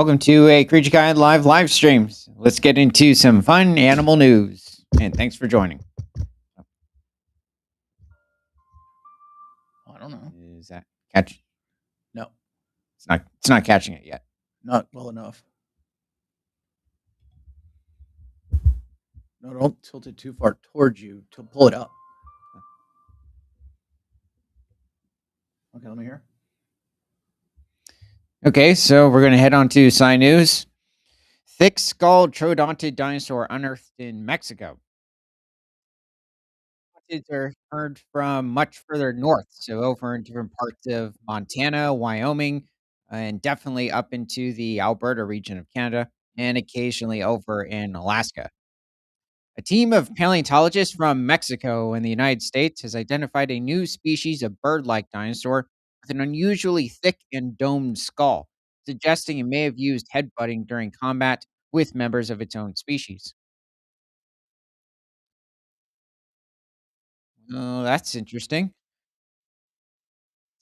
Welcome to a Creature Guide live streams. Let's get into some fun animal news. And thanks for joining. I don't know. Is that catch? No, It's not catching it yet. not well enough. No, don't tilt it too far towards you to pull it up. Okay, let me hear. Okay, so we're gonna head on to Sci News. Thick-skulled troodontid dinosaur unearthed in Mexico. Troodontid are heard from much further north, so over in different parts of Montana, Wyoming, and definitely up into the Alberta region of Canada, and occasionally over in Alaska. A team of paleontologists from Mexico and the United States has identified a new species of bird like dinosaur with an unusually thick and domed skull, suggesting it may have used headbutting during combat with members of its own species. Oh, that's interesting.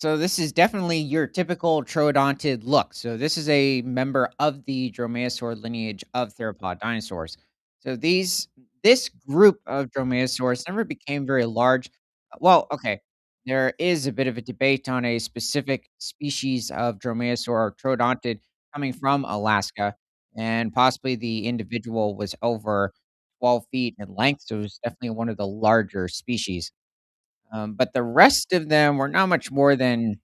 So this is definitely your typical troodontid look. So this is a member of the dromaeosaur lineage of theropod dinosaurs. So this group of dromaeosaurs never became very large. Well, okay, there is a bit of a debate on a specific species of dromaeosaur or troodontid coming from Alaska, and possibly the individual was over 12 feet in length. So it was definitely one of the larger species. But the rest of them were not much more than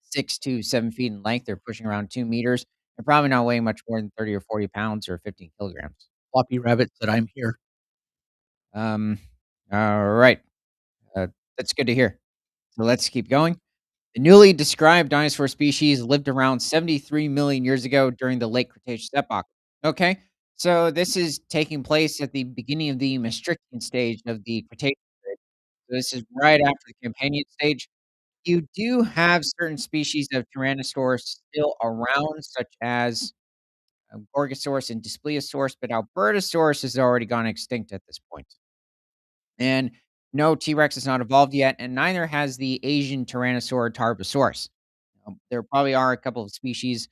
6 to 7 feet in length. They're pushing around 2 meters. They're probably not weighing much more than 30 or 40 pounds or 15 kilograms. Floppy rabbit said, "I'm here." Um, all right. Uh, that's good to hear. So let's keep going. The newly described dinosaur species lived around 73 million years ago during the late Cretaceous epoch. Okay. So this is taking place at the beginning of the Maastrichtian stage of the Cretaceous period. So this is right after the Campanian stage. You do have certain species of Tyrannosaurus still around, such as Gorgosaurus and Dyspleosaurus, but Albertosaurus has already gone extinct at this point. And no, T-Rex has not evolved yet, and neither has the Asian Tyrannosaur Tarbosaurus. There probably are a couple of species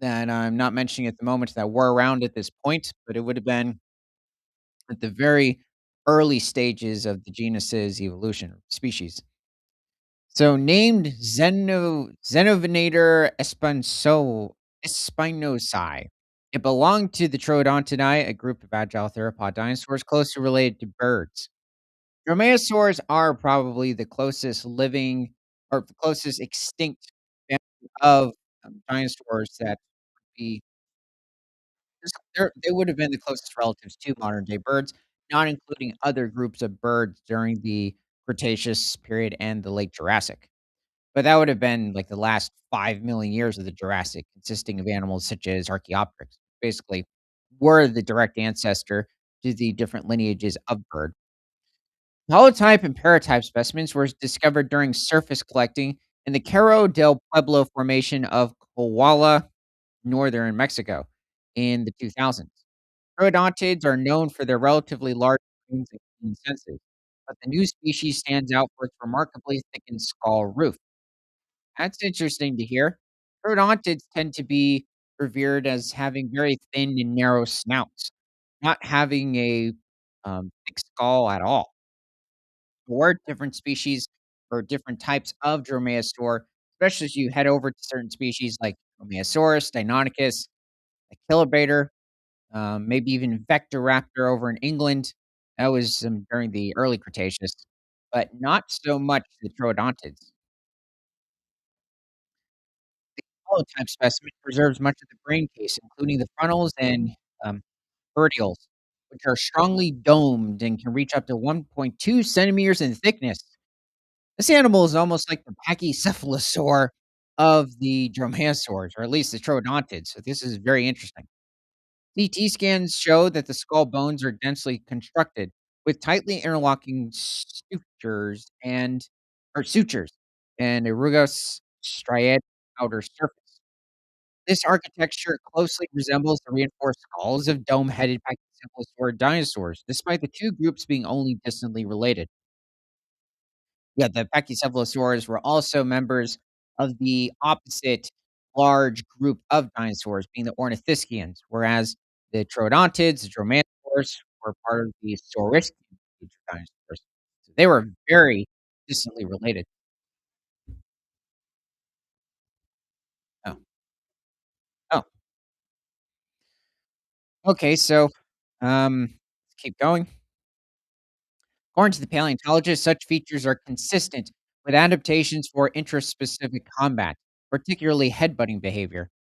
that I'm not mentioning at the moment that were around at this point, but it would have been at the very early stages of the genus's evolution species. So named Xenovenator espinosi. It belonged to the Troodontidae, a group of agile theropod dinosaurs closely related to birds. Dromaeosaurs are probably the closest living or the closest extinct family of dinosaurs that would be they would have been the closest relatives to modern day birds, not including other groups of birds during the Cretaceous period and the late Jurassic. But that would have been, like, the last 5,000,000 years of the Jurassic, consisting of animals such as Archaeopteryx, basically were the direct ancestor to the different lineages of bird. Holotype and paratype specimens were discovered during surface collecting in the Cerro del Pueblo formation of Coahuila, northern Mexico, in the 2000s. Troodontids are known for their relatively large brains and keen senses, but the new species stands out for its remarkably thickened skull roof. That's interesting to hear. Periodontids tend to be revered as having very thin and narrow snouts, not having a thick skull at all. There were different species or different types of Dromaeosaur, especially as you head over to certain species like Dromaeosaurus, Deinonychus, Achillobator, maybe even Vectoraptor over in England. That was during the early Cretaceous, but not so much the Troodontids. Holotype specimen preserves much of the brain case, including the frontals and um, verticals, which are strongly domed and can reach up to 1.2 centimeters in thickness. This animal is almost like the pachycephalosaur of the dromaeosaurs, or at least the troodontids. So this is very interesting. CT scans show that the skull bones are densely constructed with tightly interlocking sutures and a rugose striated outer surface. This architecture closely resembles the reinforced skulls of dome-headed pachycephalosaur dinosaurs, despite the two groups being only distantly related. Yeah, the pachycephalosaurs were also members of the opposite. large group of dinosaurs, being the Ornithischians, whereas the Troodontids, the Dromaeosaurs, were part of the Saurischian age of dinosaurs. So they were very distantly related. Oh, oh, okay. So, let's keep going. According to the paleontologists, such features are consistent with adaptations for interest-specific combat, particularly headbutting behavior.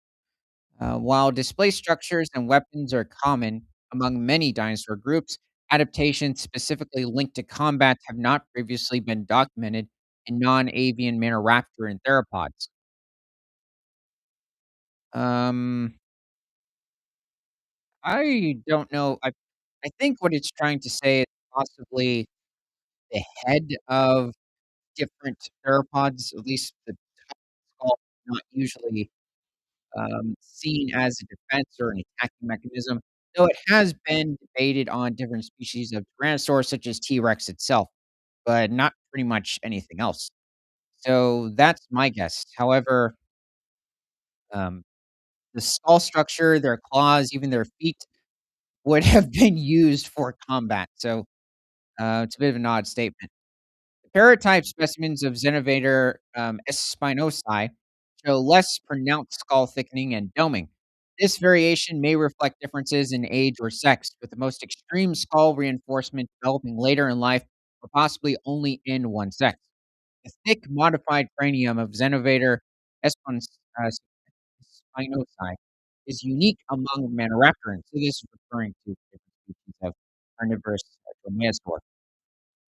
While display structures and weapons are common among many dinosaur groups, adaptations specifically linked to combat have not previously been documented in non-avian maniraptor and theropods. Um, I don't know. I think what it's trying to say is possibly the head of different theropods, at least the skull, not usually seen as a defense or an attacking mechanism, though it has been debated on different species of Tyrannosaurus, such as T Rex itself, but not pretty much anything else. So that's my guess. However, um, the skull structure, their claws, even their feet would have been used for combat. So it's a bit of an odd statement. Paratype specimens of Xenovator spinosi show less pronounced skull thickening and doming. This variation may reflect differences in age or sex, with the most extreme skull reinforcement developing later in life or possibly only in one sex. The thick, modified cranium of Xenovator espons- uh, spinosi is unique among Maniraptorans, so this is referring to different species of carnivorous dromaeosaur,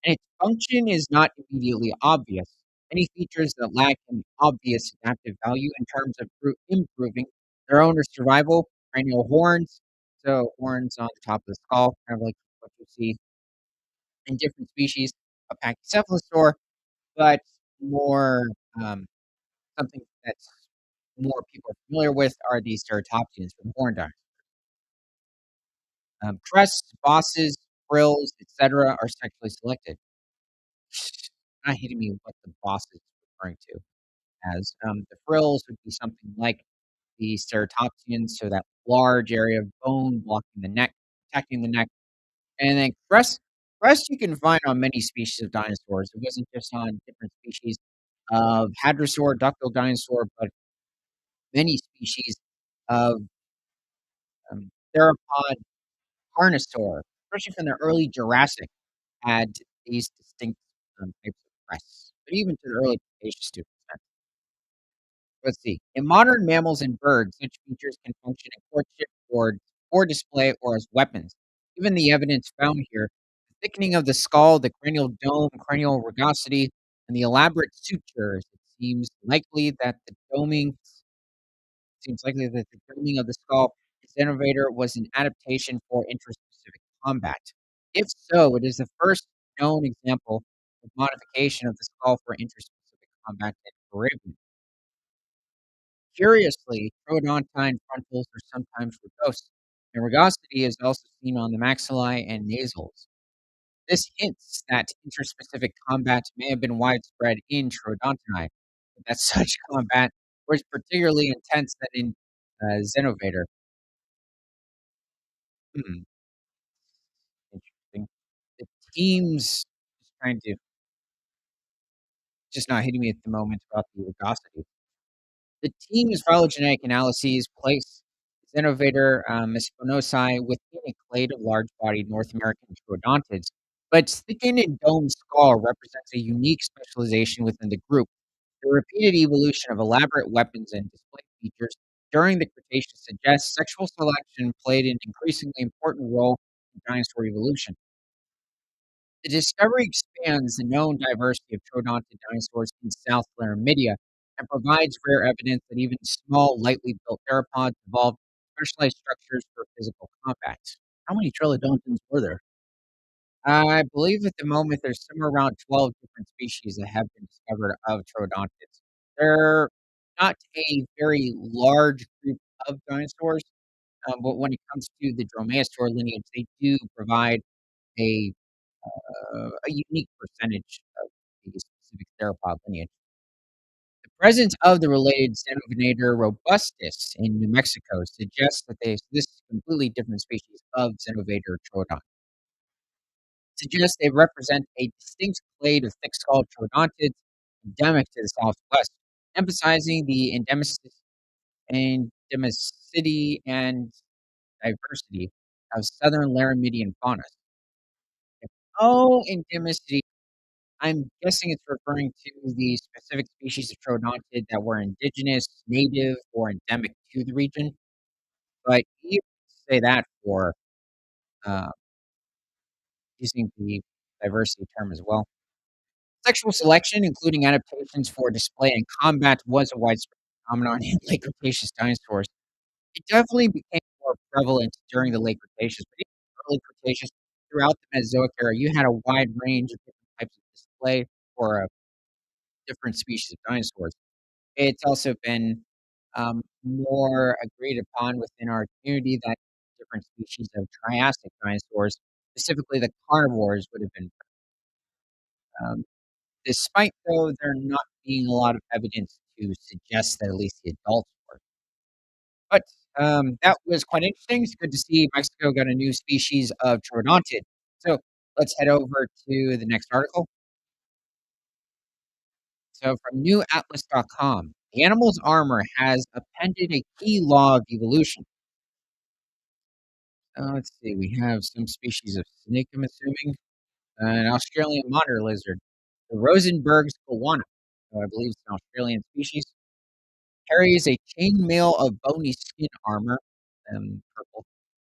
and its function is not immediately obvious. Any features that lack an obvious adaptive value in terms of improving their owner's survival, cranial horns, so horns on the top of the skull, kind of like what you see in different species of Pachycephalosaur, but more something that's more people are familiar with are these ceratopsians from horn dinosaurs. Crests, bosses, frills, etc., are sexually selected. Not hitting me what the boss is referring to as. The frills would be something like the ceratopsians, so that large area of bone blocking the neck, protecting the neck, and then crest you can find on many species of dinosaurs. It wasn't just on different species of hadrosaur, ductile dinosaur, but many species of theropod carnosaur, especially from the early Jurassic, had these distinct types of crests, but even to the early Cretaceous to an extent. Let's see. In modern mammals and birds, such features can function in courtship or for display or as weapons. Given the evidence found here, the thickening of the skull, the cranial dome, cranial rugosity, and the elaborate sutures, seems likely that the doming of the skull is innovator was an adaptation for interspecific combat. If so, it is the first known example of modification of the skull for interspecific combat in Caribbean. Curiously, troodontine frontals are sometimes rugose, and rugosity is also seen on the maxillae and nasals. This hints that interspecific combat may have been widespread in troodontine, but that such combat was particularly intense than in Xenovator. Hmm, interesting. The teams just not hitting me at the moment about the rugosity. The team's phylogenetic analyses place Xenovator spinosi within a clade of large-bodied North American troodontids, but its thickened and domed skull represents a unique specialization within the group. The repeated evolution of elaborate weapons and display features during the Cretaceous suggests sexual selection played an increasingly important role in dinosaur evolution. The discovery expands the known diversity of troodontid dinosaurs in South Laramidia and provides rare evidence that even small, lightly built theropods evolved specialized structures for physical combat. How many Trylodontians were there? I believe at the moment there's somewhere around 12 different species that have been discovered of troodontids. They're not a very large group of dinosaurs, but when it comes to the dromaeosaur lineage, they do provide a a unique percentage of the specific theropod lineage. Presence of the related Xenovenator robustus in New Mexico suggests that this is a completely different species of Xenovenator troodon. Suggests they represent a distinct clade of thick-skulled troodontids endemic to the Southwest, emphasizing the endemicity and diversity of southern Laramidian faunas. Oh, endemicity. I'm guessing it's referring to the specific species of troodontid that were indigenous, native, or endemic to the region. But you say that for uh, using the diversity term as well. Sexual selection, including adaptations for display and combat, was a widespread phenomenon in late Cretaceous dinosaurs. It definitely became more prevalent during the late Cretaceous, but even early Cretaceous, throughout the Mesozoic era, you had a wide range of different types of display for different species of dinosaurs. It's also been more agreed upon within our community that different species of Triassic dinosaurs, specifically the carnivores, would have been. Um, Despite though there not being a lot of evidence to suggest that at least the adults were. But that was quite interesting. It's good to see Mexico got a new species of troodontid. So let's head over to the next article. So from newatlas.com, the animal's armor has appended a key law of evolution. Let's see, we have some species of snake, I'm assuming, an Australian monitor lizard, the Rosenberg's goanna, I believe it's an Australian species, carries a chainmail of bony skin armor, purple,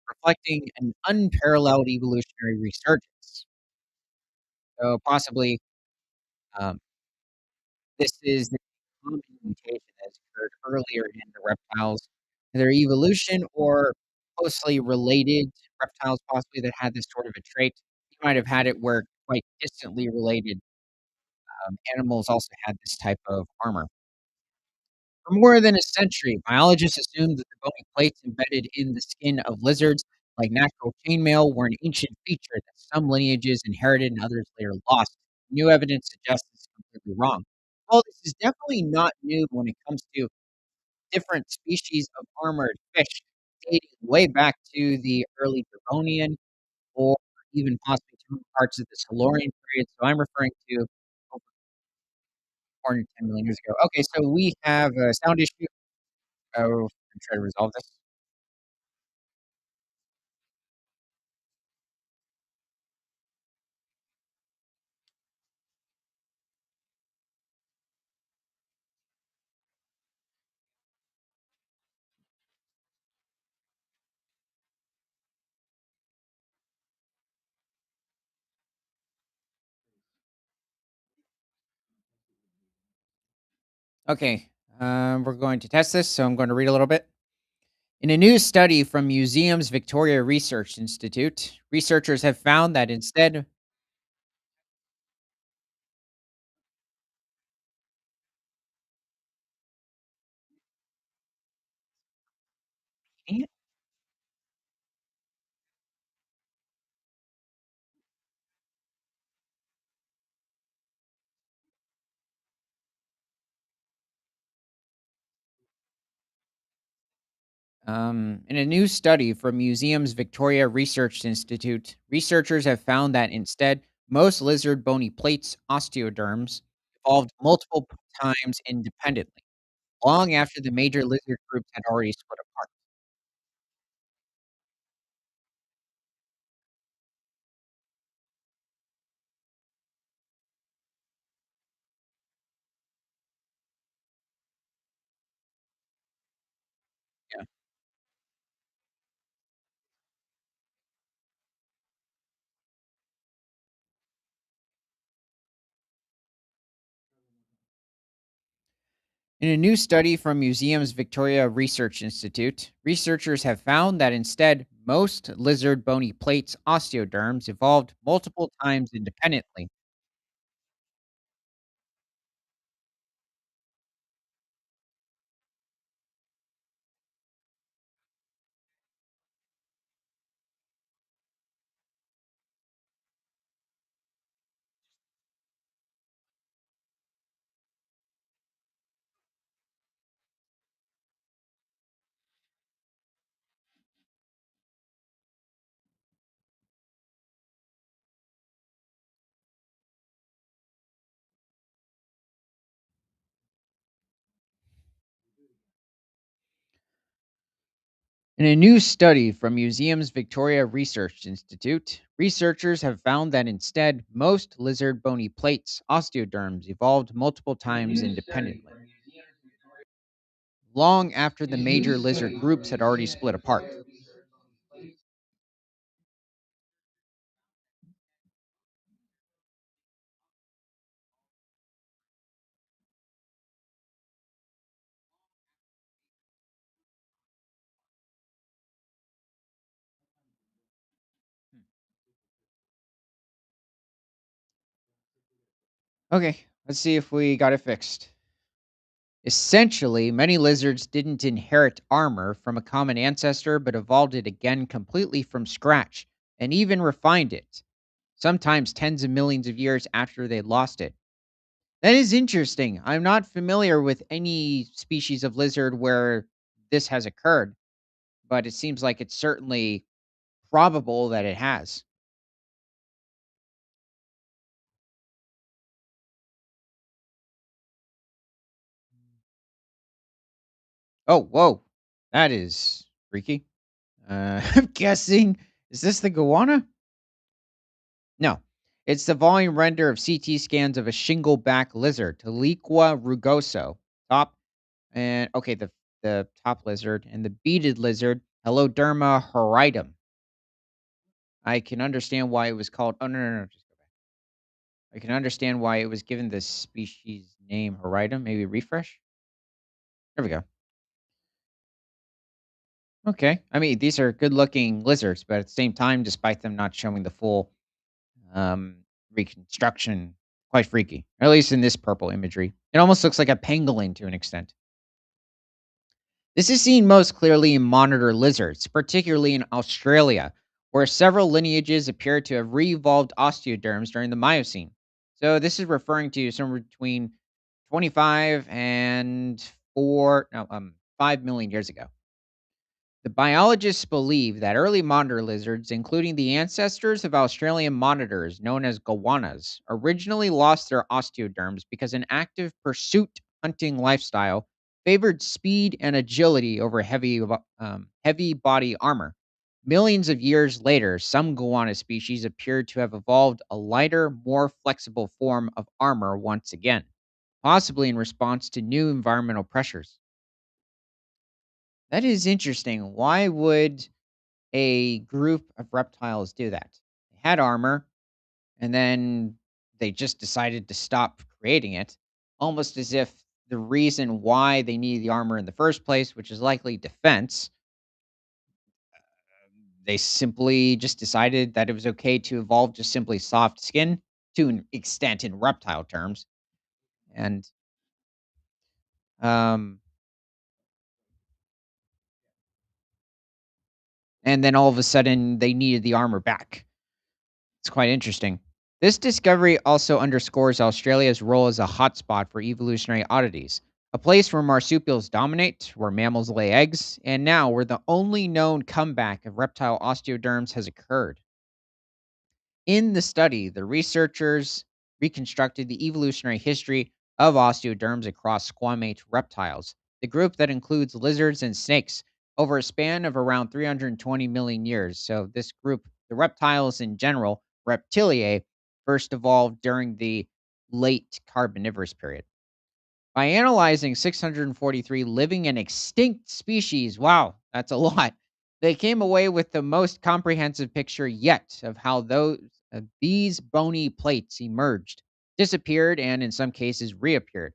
reflecting an unparalleled evolutionary resurgence. So possibly um, this is the common mutation that has occurred earlier in the reptiles, their evolution or closely related reptiles possibly that had this sort of a trait. You might have had it where quite distantly related animals also had this type of armor. For more than a century, biologists assumed that the bony plates embedded in the skin of lizards, like natural chainmail, were an ancient feature that some lineages inherited and others later lost. New evidence suggests this is completely wrong. Well, this is definitely not new when it comes to different species of armored fish, dating way back to the early Devonian or even possibly to parts of the Silurian period. So I'm referring to over 410 million years ago. Okay, so we have a sound issue. Oh, and try to resolve this. Okay, we're going to test this, so I'm going to read a little bit. In a new study from Museum's Victoria Research Institute, researchers have found that instead, in a new study from Museum's Victoria Research Institute, researchers have found that instead, most lizard bony plates, osteoderms, evolved multiple times independently, long after the major lizard groups had already split apart. Yeah. In a new study from Museum's Victoria Research Institute, researchers have found that instead, most lizard bony plates, osteoderms, evolved multiple times independently. In a new study from Museum's Victoria Research Institute, researchers have found that instead, most lizard bony plates, osteoderms, evolved multiple times independently, long after the major lizard groups had already split apart. Okay, let's see if we got it fixed. Essentially, many lizards didn't inherit armor from a common ancestor, but evolved it again completely from scratch and even refined it, sometimes tens of millions of years after they lost it. That is interesting. I'm not familiar with any species of lizard where this has occurred, but it seems like it's certainly probable that it has. Oh, whoa. That is freaky. I'm guessing, is this the goanna? No. It's the volume render of CT scans of a shingle-back lizard, Teliqua rugoso. Top and okay, the top lizard and the beaded lizard, Heloderma horridum. I can understand why it was called. Oh no. Just go back. I can understand why it was given the species name horridum. Maybe refresh. There we go. Okay. I mean, these are good-looking lizards, but at the same time, despite them not showing the full um, reconstruction, quite freaky. At least in this purple imagery, it almost looks like a pangolin to an extent. This is seen most clearly in monitor lizards, particularly in Australia, where several lineages appear to have re-evolved osteoderms during the Miocene. So this is referring to somewhere between 25 and 5 million years ago. The biologists believe that early monitor lizards, including the ancestors of Australian monitors known as goannas, originally lost their osteoderms because an active pursuit hunting lifestyle favored speed and agility over heavy body armor. Millions of years later, some goanna species appeared to have evolved a lighter, more flexible form of armor once again, possibly in response to new environmental pressures. That is interesting. Why would a group of reptiles do that? They had armor and then they just decided to stop creating it, almost as if the reason why they needed the armor in the first place, which is likely defense, they simply just decided that it was okay to evolve just simply soft skin to an extent in reptile terms. And um and then all of a sudden they needed the armor back. It's quite interesting. This discovery also underscores Australia's role as a hotspot for evolutionary oddities, a place where marsupials dominate, where mammals lay eggs, and now where the only known comeback of reptile osteoderms has occurred. In the study, the researchers reconstructed the evolutionary history of osteoderms across squamate reptiles, the group that includes lizards and snakes, over a span of around 320 million years. So, this group, the reptiles in general, reptiliae, first evolved during the late Carboniferous period. By analyzing 643 living and extinct species, wow, that's a lot. They came away with the most comprehensive picture yet of how these bony plates emerged, disappeared, and in some cases reappeared.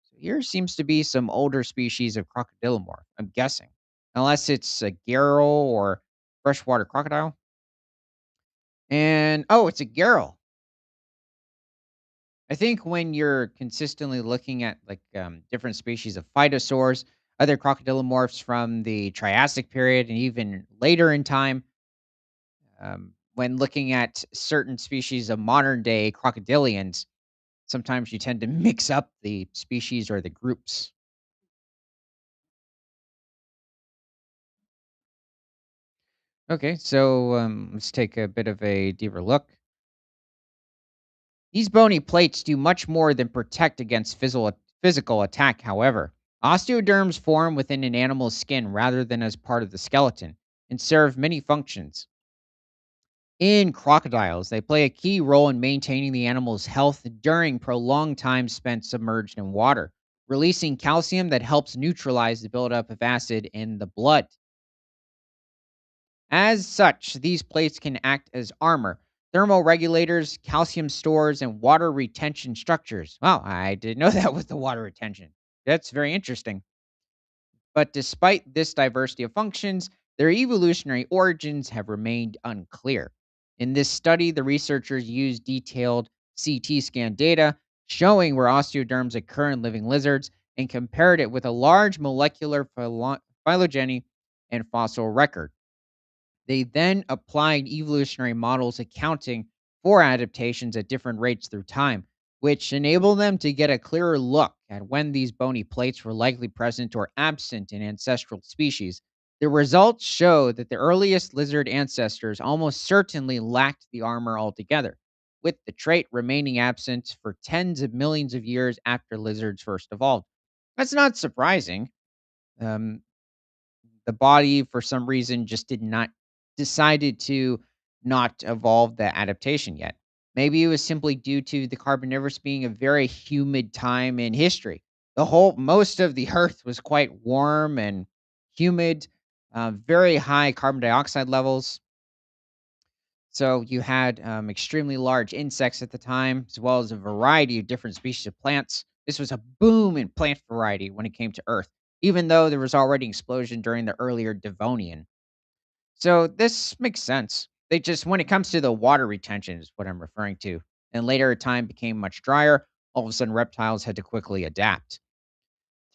So here seems to be some older species of crocodilomorph, I'm guessing, unless it's a garrel or freshwater crocodile. And oh, it's a garrel. I think when you're consistently looking at different species of phytosaurs, other crocodilomorphs from the Triassic period and even later in time, when looking at certain species of modern day crocodilians, sometimes you tend to mix up the species or the groups. Okay, so let's take a bit of a deeper look. These bony plates do much more than protect against physical attack, however. Osteoderms form within an animal's skin rather than as part of the skeleton and serve many functions. In crocodiles, they play a key role in maintaining the animal's health during prolonged time spent submerged in water, releasing calcium that helps neutralize the buildup of acid in the blood. As such, these plates can act as armor, thermoregulators, calcium stores, and water retention structures. Wow, I didn't know that with the water retention. That's very interesting. But despite this diversity of functions, their evolutionary origins have remained unclear. In this study, the researchers used detailed CT scan data showing where osteoderms occur in living lizards and compared it with a large molecular phylogeny and fossil record. They then applied evolutionary models accounting for adaptations at different rates through time, which enabled them to get a clearer look at when these bony plates were likely present or absent in ancestral species. The results show that the earliest lizard ancestors almost certainly lacked the armor altogether, with the trait remaining absent for tens of millions of years after lizards first evolved. That's not surprising. Um, the body for some reason just did not decided to not evolve the adaptation yet. Maybe it was simply due to the Carboniferous being a very humid time in history. The whole most of the earth was quite warm and humid, very high carbon dioxide levels. So you had extremely large insects at the time, as well as a variety of different species of plants. This was a boom in plant variety when it came to Earth, even though there was already explosion during the earlier Devonian. So this makes sense. They just, when it comes to the water retention, is what I'm referring to. And later, time became much drier. All of a sudden, reptiles had to quickly adapt.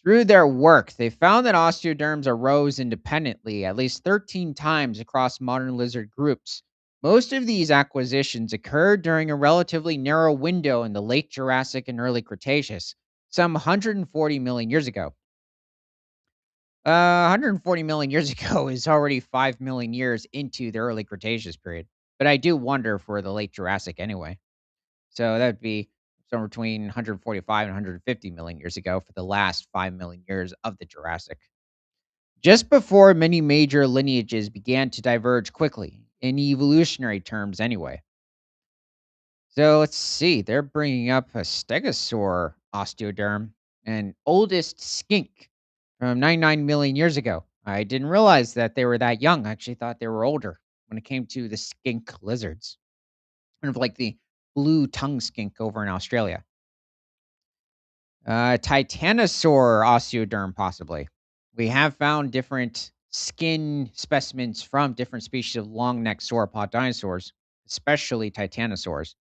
Through their work, they found that osteoderms arose independently at least 13 times across modern lizard groups. Most of these acquisitions occurred during a relatively narrow window in the late Jurassic and early Cretaceous, some 140 million years ago. 140 million years ago is already 5 million years into the early Cretaceous period. But I do wonder for the late Jurassic anyway. So that would be somewhere between 145 and 150 million years ago for the last 5 million years of the Jurassic. Just before many major lineages began to diverge quickly, in evolutionary terms anyway. So let's see, they're bringing up a stegosaur osteoderm, an oldest skink from 99 million years ago. I didn't realize that they were that young. I actually thought they were older when it came to the skink lizards, kind of like the blue tongue skink over in Australia. Titanosaur osteoderm, possibly. We have found different skin specimens from different species of long necked sauropod dinosaurs, especially titanosaurs.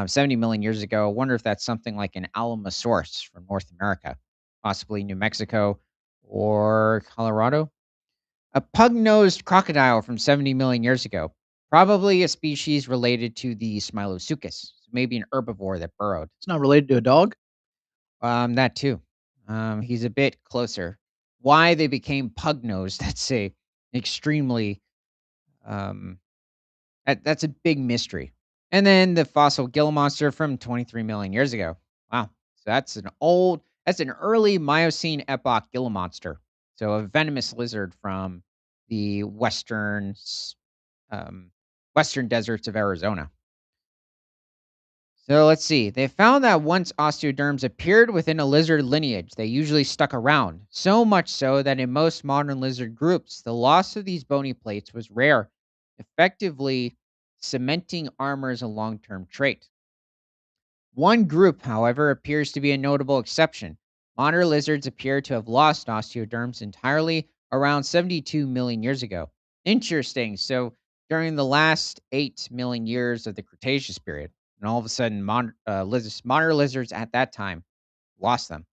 70 million years ago. I wonder if that's something like an Alamosaurus from North America, possibly New Mexico or Colorado. A pug nosed crocodile from 70 million years ago, probably a species related to the Smilotsuchus, maybe an herbivore that burrowed. It's not related to a dog? That too. He's a bit closer. Why they became pug nosed, that's a extremely um, that's a big mystery. And then the fossil Gila monster from 23 million years ago. Wow. So that's an early Miocene epoch Gila monster. So a venomous lizard from the um, western deserts of Arizona. So let's see. They found that once osteoderms appeared within a lizard lineage, they usually stuck around. So much so that in most modern lizard groups, the loss of these bony plates was rare, effectively cementing armor as a long term trait. One group, however, appears to be a notable exception. Monitor lizards appear to have lost osteoderms entirely around 72 million years ago. Interesting. So, during the last 8 million years of the Cretaceous period, and all of a sudden, monitor lizards at that time lost them.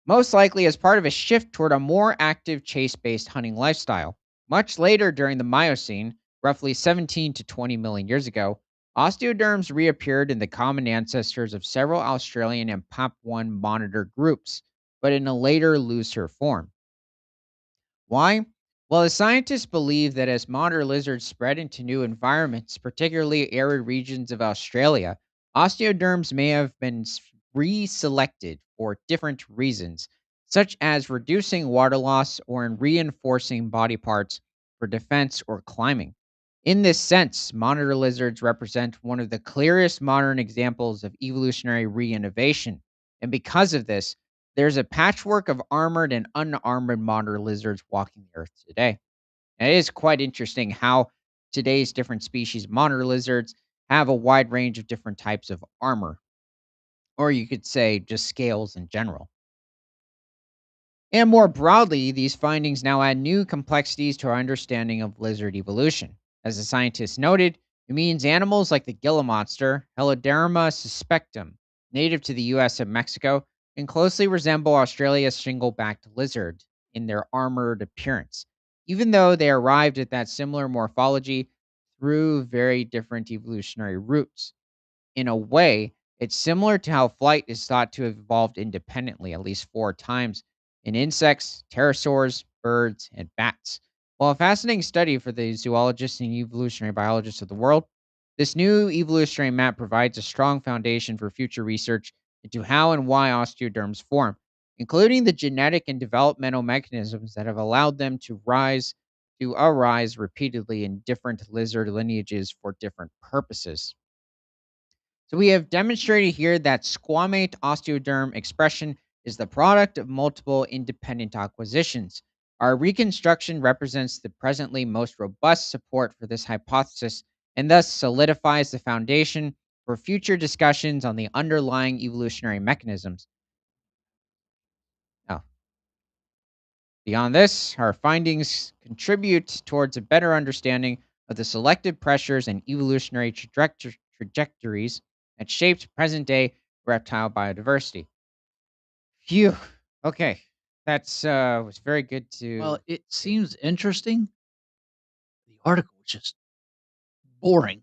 Most likely as part of a shift toward a more active chase based hunting lifestyle. Much later during the Miocene, roughly 17 to 20 million years ago, osteoderms reappeared in the common ancestors of several Australian and Papuan monitor groups, but in a later, looser form. Why? Well, the scientists believe that as monitor lizards spread into new environments, particularly arid regions of Australia, osteoderms may have been reselected for different reasons, such as reducing water loss or in reinforcing body parts for defense or climbing. In this sense, monitor lizards represent one of the clearest modern examples of evolutionary reinnovation. And because of this, there's a patchwork of armored and unarmored monitor lizards walking the earth today. And it is quite interesting how today's different species of monitor lizards have a wide range of different types of armor, or you could say just scales in general. And more broadly, these findings now add new complexities to our understanding of lizard evolution. As the scientists noted, it means animals like the Gila monster, Heloderma suspectum, native to the US and Mexico, can closely resemble Australia's shingle backed lizard in their armored appearance, even though they arrived at that similar morphology through very different evolutionary routes. In a way, it's similar to how flight is thought to have evolved independently at least four times in insects, pterosaurs, birds, and bats. While a fascinating study for the zoologists and evolutionary biologists of the world, this new evolutionary map provides a strong foundation for future research into how and why osteoderms form, including the genetic and developmental mechanisms that have allowed them to arise repeatedly in different lizard lineages for different purposes. So we have demonstrated here that squamate osteoderm expression is the product of multiple independent acquisitions. Our reconstruction represents the presently most robust support for this hypothesis and thus solidifies the foundation for future discussions on the underlying evolutionary mechanisms. Now, beyond this, our findings contribute towards a better understanding of the selective pressures and evolutionary trajectories that shaped present day reptile biodiversity. Phew. Okay. That's was very good Well, to it seems interesting. The article was just boring.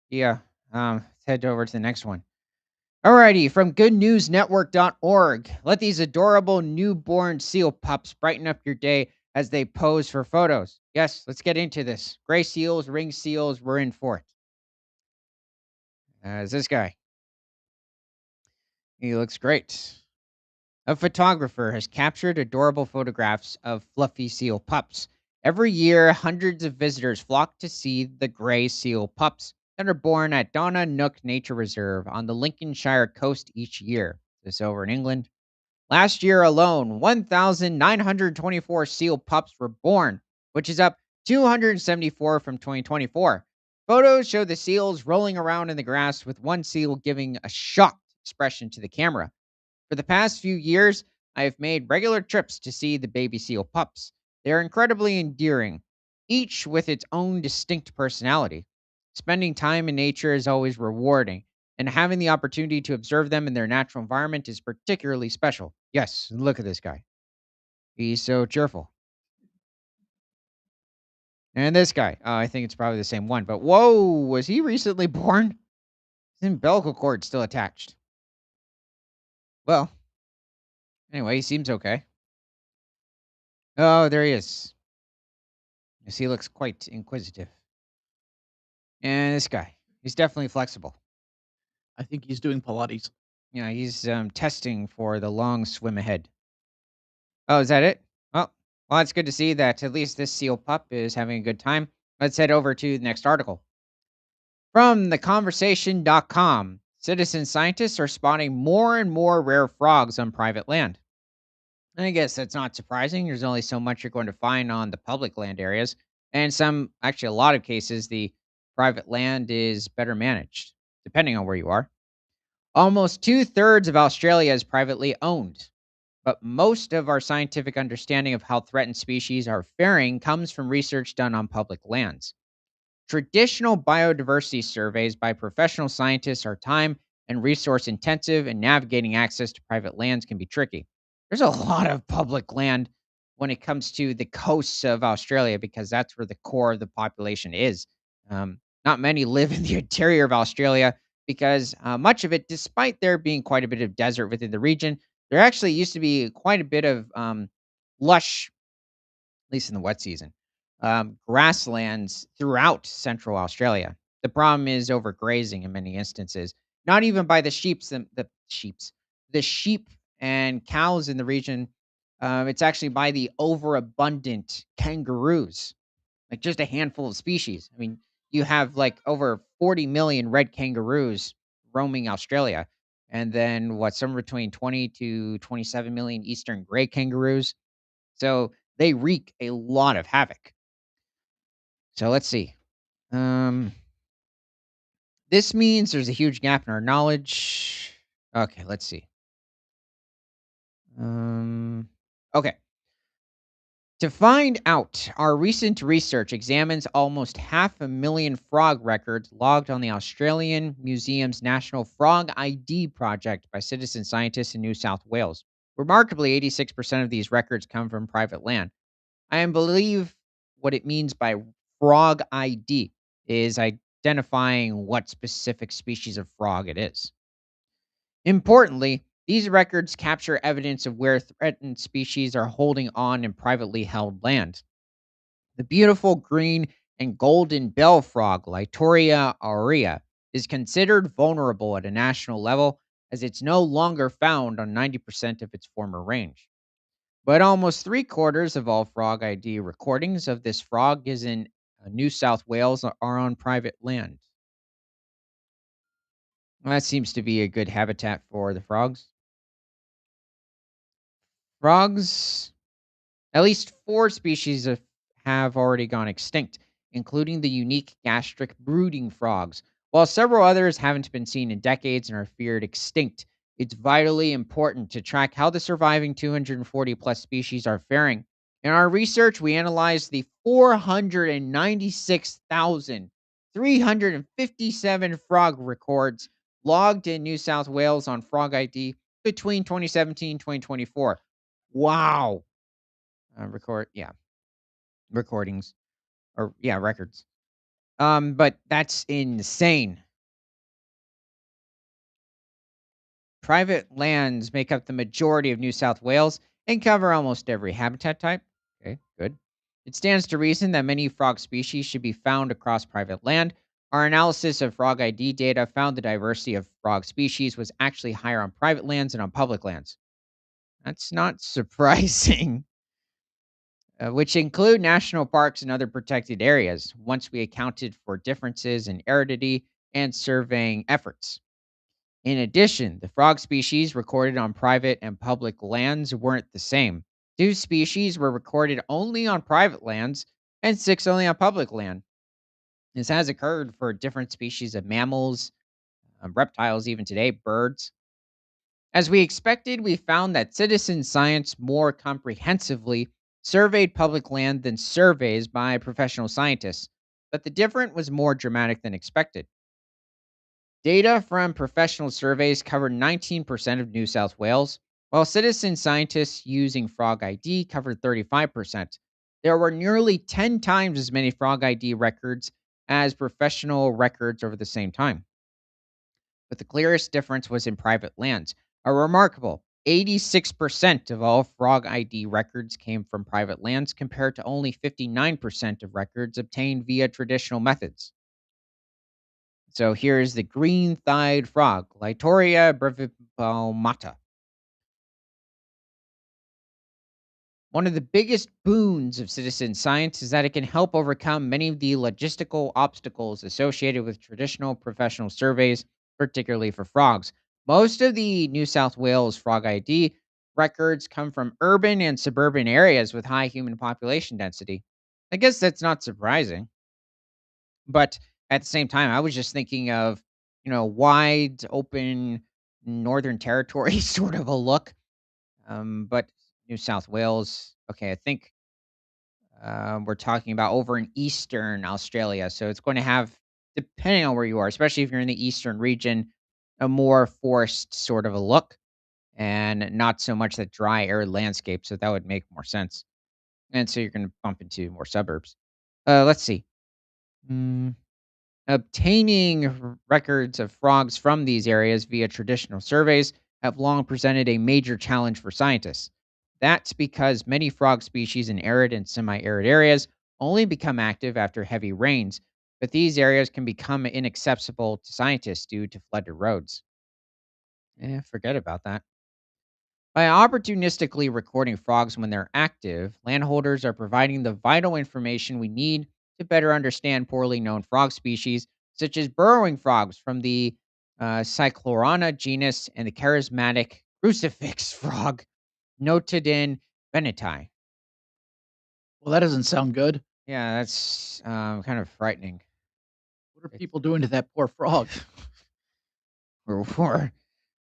yeah. Let's head over to the next one. Alrighty, from goodnewsnetwork.org. Let these adorable newborn seal pups brighten up your day as they pose for photos. Yes, let's get into this. Gray seals, ring seals, we're in for it. Is this guy? He looks great. A photographer has captured adorable photographs of fluffy seal pups. Every year, hundreds of visitors flock to see the gray seal pups that are born at Donna Nook Nature Reserve on the Lincolnshire coast each year. This over in England. Last year alone, 1,924 seal pups were born, which is up 274 from 2024. Photos show the seals rolling around in the grass with one seal giving a shocked expression to the camera. For the past few years, I have made regular trips to see the baby seal pups. They are incredibly endearing, each with its own distinct personality. Spending time in nature is always rewarding, and having the opportunity to observe them in their natural environment is particularly special. Yes, look at this guy. He's so cheerful. And this guy, I think it's probably the same one, but whoa, was he recently born? His umbilical cord still attached. Well, anyway, he seems okay. Oh, there he is. Yes, he looks quite inquisitive. And this guy, he's definitely flexible. I think he's doing Pilates. He's testing for the long swim ahead. Oh, is that it? Well, it's good to see that at least this seal pup is having a good time. Let's head over to the next article. From theconversation.com, citizen scientists are spotting more and more rare frogs on private land. And I guess that's not surprising. There's only so much you're going to find on the public land areas. And actually, a lot of cases, the private land is better managed, depending on where you are. Almost two-thirds of Australia is privately owned. But most of our scientific understanding of how threatened species are faring comes from research done on public lands. Traditional biodiversity surveys by professional scientists are time and resource intensive, and navigating access to private lands can be tricky. There's a lot of public land when it comes to the coasts of Australia because that's where the core of the population is. Not many live in the interior of Australia because much of it, despite there being quite a bit of desert within the region, there actually used to be quite a bit of lush, at least in the wet season, grasslands throughout central Australia. The problem is overgrazing in many instances, not even by the sheep and cows in the region. It's actually by the overabundant kangaroos, like just a handful of species. I mean, you have like over 40 million red kangaroos roaming Australia, and then what, somewhere between 20 to 27 million eastern gray kangaroos. So they wreak a lot of havoc. So let's see. Um, this means there's a huge gap in our knowledge. Okay, let's see. Okay. To find out, our recent research examines almost 500,000 frog records logged on the Australian Museum's National Frog ID project by citizen scientists in New South Wales. Remarkably, 86% of these records come from private land. I believe what it means by frog ID is identifying what specific species of frog it is. Importantly, these records capture evidence of where threatened species are holding on in privately held land. The beautiful green and golden bell frog, Litoria aurea, is considered vulnerable at a national level as it's no longer found on 90% of its former range. But almost three quarters of all frog ID recordings of this frog is in New South Wales are on private land. Well, that seems to be a good habitat for the frogs. Frogs, at least four species have already gone extinct, including the unique gastric brooding frogs. While several others haven't been seen in decades and are feared extinct, it's vitally important to track how the surviving 240 plus species are faring. In our research, we analyzed the 496,357 frog records logged in New South Wales on Frog ID between 2017 and 2024. Wow. Yeah, recordings or yeah, records. But that's insane. Private lands make up the majority of New South Wales and cover almost every habitat type. Okay, good. It stands to reason that many frog species should be found across private land. Our analysis of frog ID data found the diversity of frog species was actually higher on private lands than on public lands. That's not surprising. Which include national parks and other protected areas, once we accounted for differences in aridity and surveying efforts. In addition, the frog species recorded on private and public lands weren't the same. Two species were recorded only on private lands and six only on public land. This has occurred for different species of mammals, reptiles, even today, birds. As we expected, we found that citizen science more comprehensively surveyed public land than surveys by professional scientists, but the difference was more dramatic than expected. Data from professional surveys covered 19% of New South Wales, while citizen scientists using Frog ID covered 35%. There were nearly 10 times as many Frog ID records as professional records over the same time. But the clearest difference was in private lands. A remarkable 86% of all Frog ID records came from private lands compared to only 59% of records obtained via traditional methods. So here's the green thighed frog, Litoria brevibaumata. One of the biggest boons of citizen science is that it can help overcome many of the logistical obstacles associated with traditional professional surveys, particularly for frogs. Most of the New South Wales Frog ID records come from urban and suburban areas with high human population density. I guess that's not surprising, but at the same time, I was just thinking of, wide open Northern Territory sort of a look. But New South Wales, okay, I think we're talking about over in Eastern Australia. So it's going to have, depending on where you are, especially if you're in the Eastern region, a more forest sort of a look and not so much that dry, arid landscape. So that would make more sense. And so you're going to bump into more suburbs. Let's see. Mm, Obtaining records of frogs from these areas via traditional surveys have long presented a major challenge for scientists. That's because many frog species in arid and semi arid areas only become active after heavy rains, but these areas can become inaccessible to scientists due to flooded roads. Forget about that. By opportunistically recording frogs when they're active, landholders are providing the vital information we need to better understand poorly known frog species, such as burrowing frogs from the Cyclorana genus and the charismatic crucifix frog noted in Veneti. Well, that doesn't sound good. Yeah, that's kind of frightening. What are It's people doing to that poor frog? or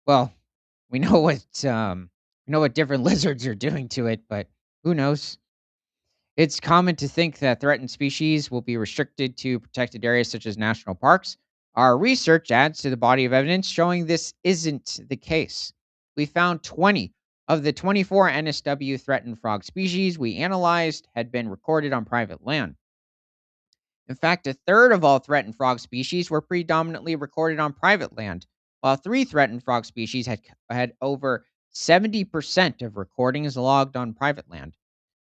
well, we know what different lizards are doing to it, but who knows? It's common to think that threatened species will be restricted to protected areas such as national parks. Our research adds to the body of evidence showing this isn't the case. We found 20 of the 24 NSW threatened frog species we analyzed had been recorded on private land. In fact, a third of all threatened frog species were predominantly recorded on private land, while three threatened frog species had over 70% of recordings logged on private land.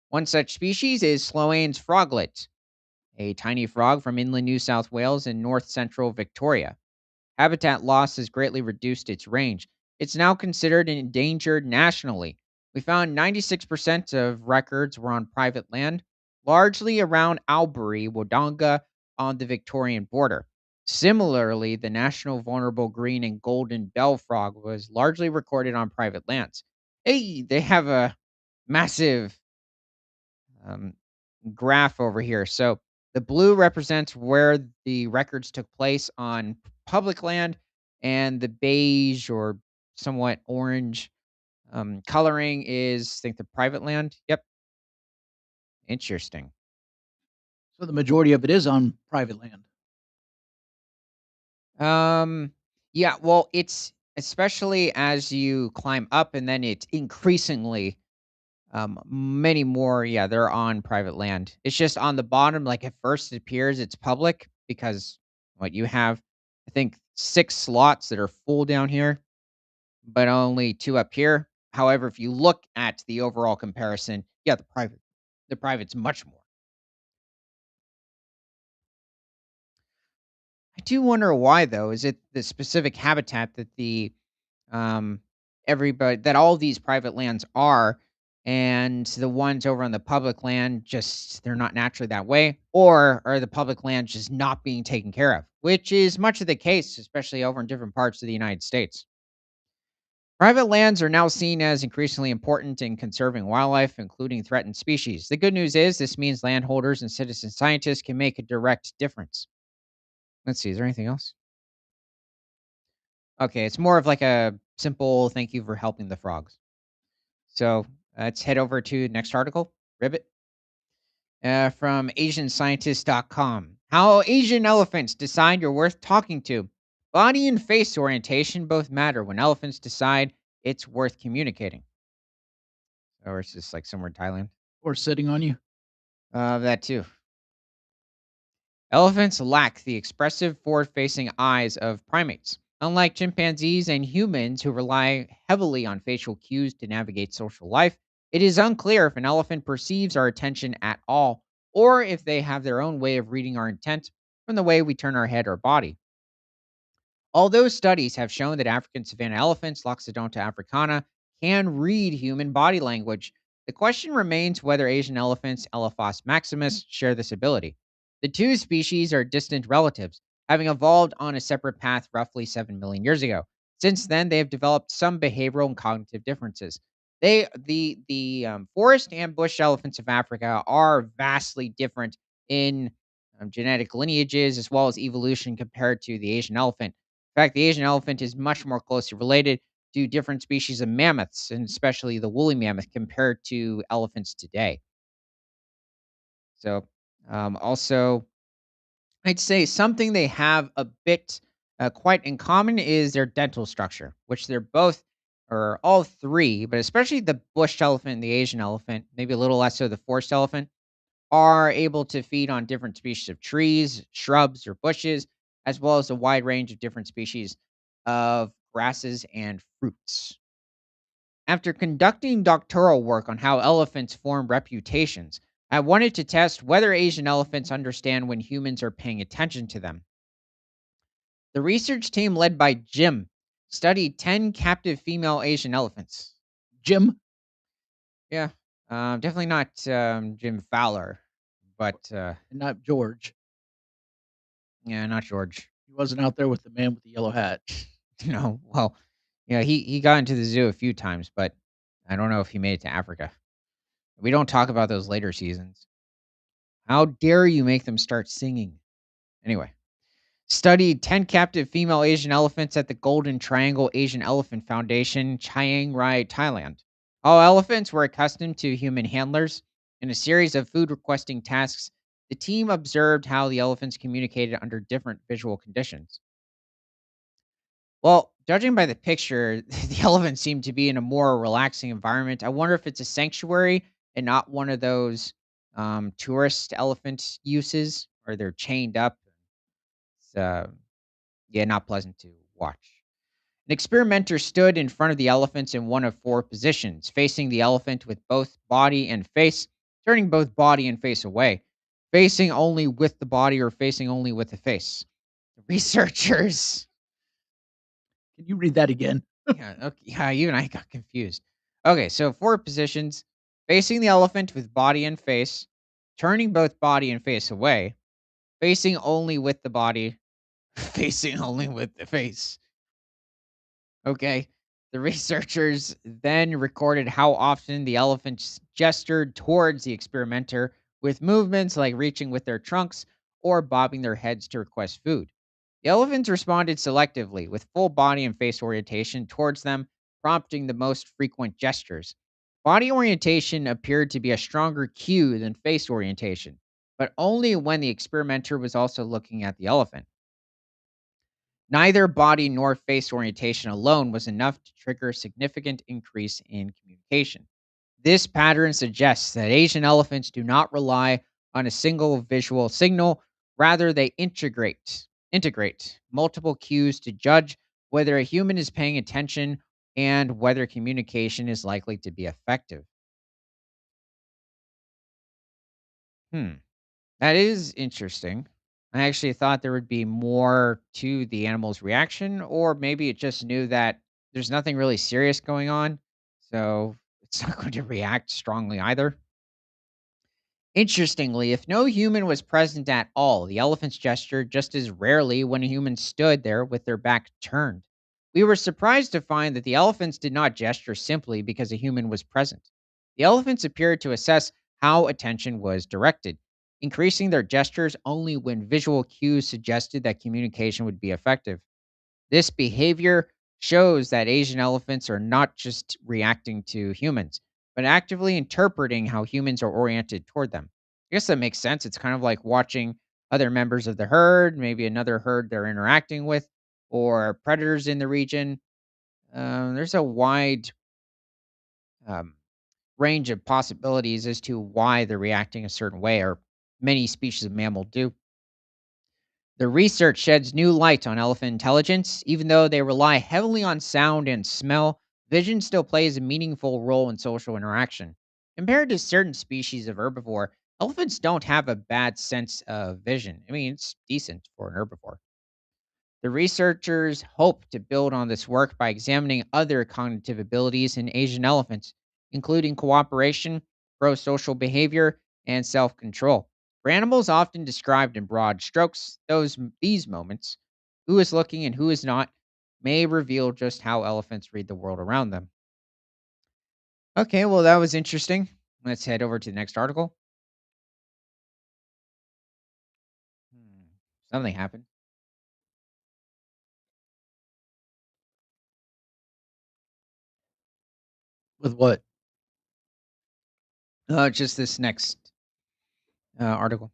One such species is Sloane's froglet, a tiny frog from inland New South Wales and north central Victoria. Habitat loss has greatly reduced its range. It's now considered endangered nationally. We found 96% of records were on private land, largely around Albury, Wodonga on the Victorian border. Similarly, the national vulnerable green and golden bell frog was largely recorded on private lands. Hey, they have a massive um, graph over here. So the blue represents where the records took place on public land, and the beige or somewhat orange coloring is, I think, the private land. Yep, interesting. So the majority of it is on private land. Um, yeah, well, it's especially as you climb up, and then it's increasingly many more, yeah, they're on private land. It's just on the bottom, like, at first it appears it's public because what you have, I think, 6 slots that are full down here, but only 2 up here. However, if you look at the overall comparison, yeah, the private's much more. I do wonder why, though. Is it the specific habitat that the um, everybody that all these private lands are, and the ones over on the public land just they're not naturally that way, or are the public lands just not being taken care of, which is much of the case, especially over in different parts of the United States. Private lands are now seen as increasingly important in conserving wildlife, including threatened species. The good news is this means landholders and citizen scientists can make a direct difference. Let's see, is there anything else? Okay, it's more of like a simple thank you for helping the frogs. So let's head over to next article. Ribbit from AsianScientist.com. How Asian elephants decide you're worth talking to. Body and face orientation both matter when elephants decide it's worth communicating. Or it's just like somewhere in Thailand. Or sitting on you. That too. Elephants lack the expressive forward facing eyes of primates. Unlike chimpanzees and humans who rely heavily on facial cues to navigate social life, it is unclear if an elephant perceives our attention at all, or if they have their own way of reading our intent from the way we turn our head or body. Although studies have shown that African savanna elephants, Loxodonta africana, can read human body language, the question remains whether Asian elephants, Elephas maximus, share this ability. The two species are distant relatives, having evolved on a separate path roughly 7 million years ago. Since then, they have developed some behavioral and cognitive differences. The forest and bush elephants of Africa are vastly different in genetic lineages as well as evolution compared to the Asian elephant. In fact, the Asian elephant is much more closely related to different species of mammoths, and especially the woolly mammoth, compared to elephants today. So, also, I'd say something they have a bit quite in common is their dental structure, which they're both or all three, but especially the bush elephant and the Asian elephant, maybe a little less so the forest elephant, are able to feed on different species of trees, shrubs, or bushes, as well as a wide range of different species of grasses and fruits. After conducting doctoral work on how elephants form reputations, I wanted to test whether Asian elephants understand when humans are paying attention to them. The research team led by Jim studied 10 captive female Asian elephants. Jim, Yeah. Definitely not, Jim Fowler, but, and not George. yeah, not George. He wasn't out there with the man with the yellow hat. No, well, yeah, he got into the zoo a few times, but I don't know if he made it to Africa. We don't talk about those later seasons. How dare you make them start singing? Anyway, studied 10 captive female Asian elephants at the Golden Triangle Asian Elephant Foundation, Chiang Rai, Thailand. All elephants were accustomed to human handlers. In a series of food requesting tasks, the team observed how the elephants communicated under different visual conditions. Well, judging by the picture, the elephants seem to be in a more relaxing environment. I wonder if it's a sanctuary and not one of those tourist elephant uses where they're chained up. It's, yeah, not pleasant to watch. An experimenter stood in front of the elephants in one of four positions, facing the elephant with both body and face, turning both body and face away, facing only with the body or facing only with the face. The researchers. Can you read that again? Yeah, okay, yeah, even I got confused. Okay, so four positions: facing the elephant with body and face, turning both body and face away, facing only with the body, facing only with the face. Okay. The researchers then recorded how often the elephants gestured towards the experimenter with movements like reaching with their trunks or bobbing their heads to request food. The elephants responded selectively with full body and face orientation towards them, prompting the most frequent gestures. Body orientation appeared to be a stronger cue than face orientation, but only when the experimenter was also looking at the elephant. Neither body nor face orientation alone was enough to trigger a significant increase in communication. This pattern suggests that Asian elephants do not rely on a single visual signal, rather they integrate multiple cues to judge whether a human is paying attention and whether communication is likely to be effective. Hmm. That is interesting. I actually thought there would be more to the animal's reaction, or maybe it just knew that there's nothing really serious going on, so it's not going to react strongly either. Interestingly, if no human was present at all, the elephants gestured just as rarely when a human stood there with their back turned. We were surprised to find that the elephants did not gesture simply because a human was present. The elephants appeared to assess how attention was directed, increasing their gestures only when visual cues suggested that communication would be effective. This behavior shows that Asian elephants are not just reacting to humans, but actively interpreting how humans are oriented toward them. I guess that makes sense. It's kind of like watching other members of the herd, maybe another herd they're interacting with, or predators in the region. There's a wide um, range of possibilities as to why they're reacting a certain way, or many species of mammal do. The research sheds new light on elephant intelligence. Even though they rely heavily on sound and smell, vision still plays a meaningful role in social interaction. Compared to certain species of herbivore, elephants don't have a bad sense of vision. I mean, it's decent for an herbivore. The researchers hope to build on this work by examining other cognitive abilities in Asian elephants, including cooperation, pro social behavior, and self control. For animals often described in broad strokes, these moments, who is looking and who is not, may reveal just how elephants read the world around them. Okay, well, that was interesting. Let's head over to the next article. Hmm, Something happened. With what? Just this next article.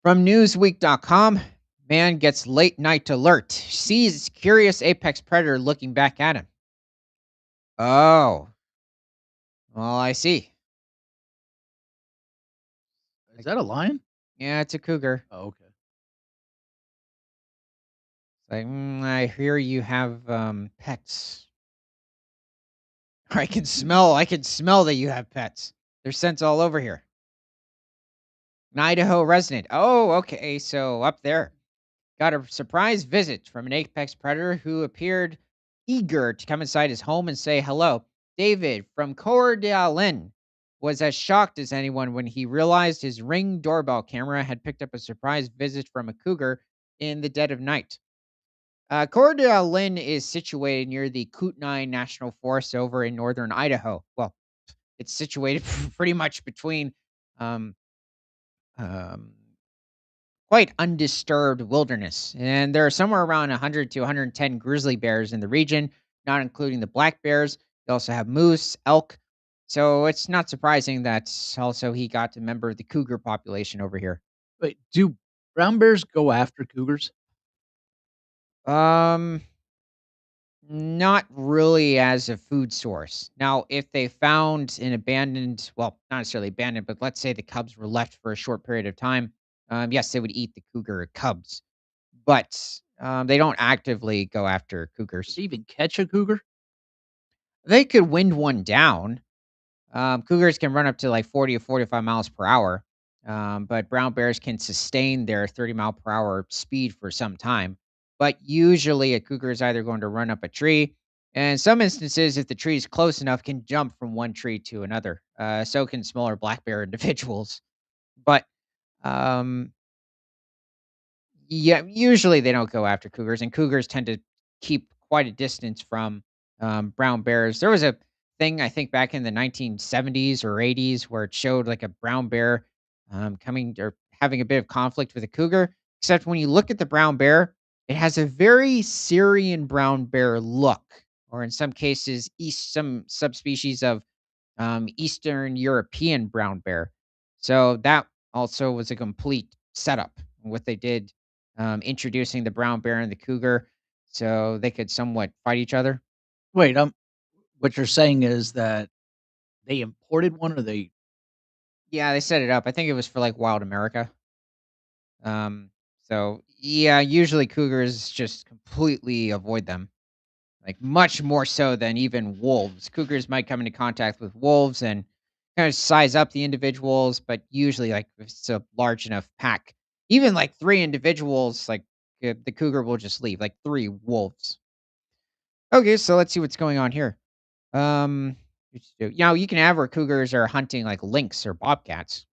From Newsweek.com, man gets late night alert, sees curious apex predator looking back at him. Oh, well, I see. Is that a lion? Yeah, it's a cougar. Oh, okay. It's like, I hear you have pets. I can smell that you have pets. There's scents all over here. An Idaho resident. Oh, okay. So up there. Got a surprise visit from an apex predator who appeared eager to come inside his home and say hello. David from Coeur d'Alene was as shocked as anyone when he realized his Ring doorbell camera had picked up a surprise visit from a cougar in the dead of night. Coeur d'Alene is situated near the Kootenai National Forest over in northern Idaho. Well, it's situated pretty much between um, um, quite undisturbed wilderness. And there are somewhere around 100 to 110 grizzly bears in the region, not including the black bears. They also have moose, elk. So it's not surprising that also he got a member of the cougar population over here. Wait, do brown bears go after cougars? Um, Not really as a food source. Now, if they found an abandoned, well, not necessarily abandoned, but let's say the cubs were left for a short period of time, yes, they would eat the cougar cubs, but they don't actively go after Could cougars. they even catch a cougar? They could wind one down. Cougars can run up to like 40 or 45 miles per hour, but brown bears can sustain their 30-mile per hour speed for some time. But usually, a cougar is either going to run up a tree, and in some instances, if the tree is close enough, can jump from one tree to another. So can smaller black bear individuals. But um, yeah, usually they don't go after cougars, and cougars tend to keep quite a distance from, brown bears. There was a thing, I think, back in the 1970s or 80s where it showed, like, a brown bear, coming or having a bit of conflict with a cougar, except when you look at the brown bear, it has a very Syrian brown bear look, or in some cases, some subspecies of Eastern European brown bear. So that also was a complete setup. What they did, introducing the brown bear and the cougar, so they could somewhat fight each other. Wait, what you're saying is that they imported one or they Yeah, they set it up. I think it was for like Wild America. So yeah, usually cougars just completely avoid them. Like, much more so than even wolves. Cougars might come into contact with wolves and kinda size up the individuals, but usually, like, if it's a large enough pack, even, like, 3 individuals, like, the cougar will just leave, like, 3 wolves. Okay, so let's see what's going on here. Um, you can have where cougars are hunting, like, lynx or bobcats.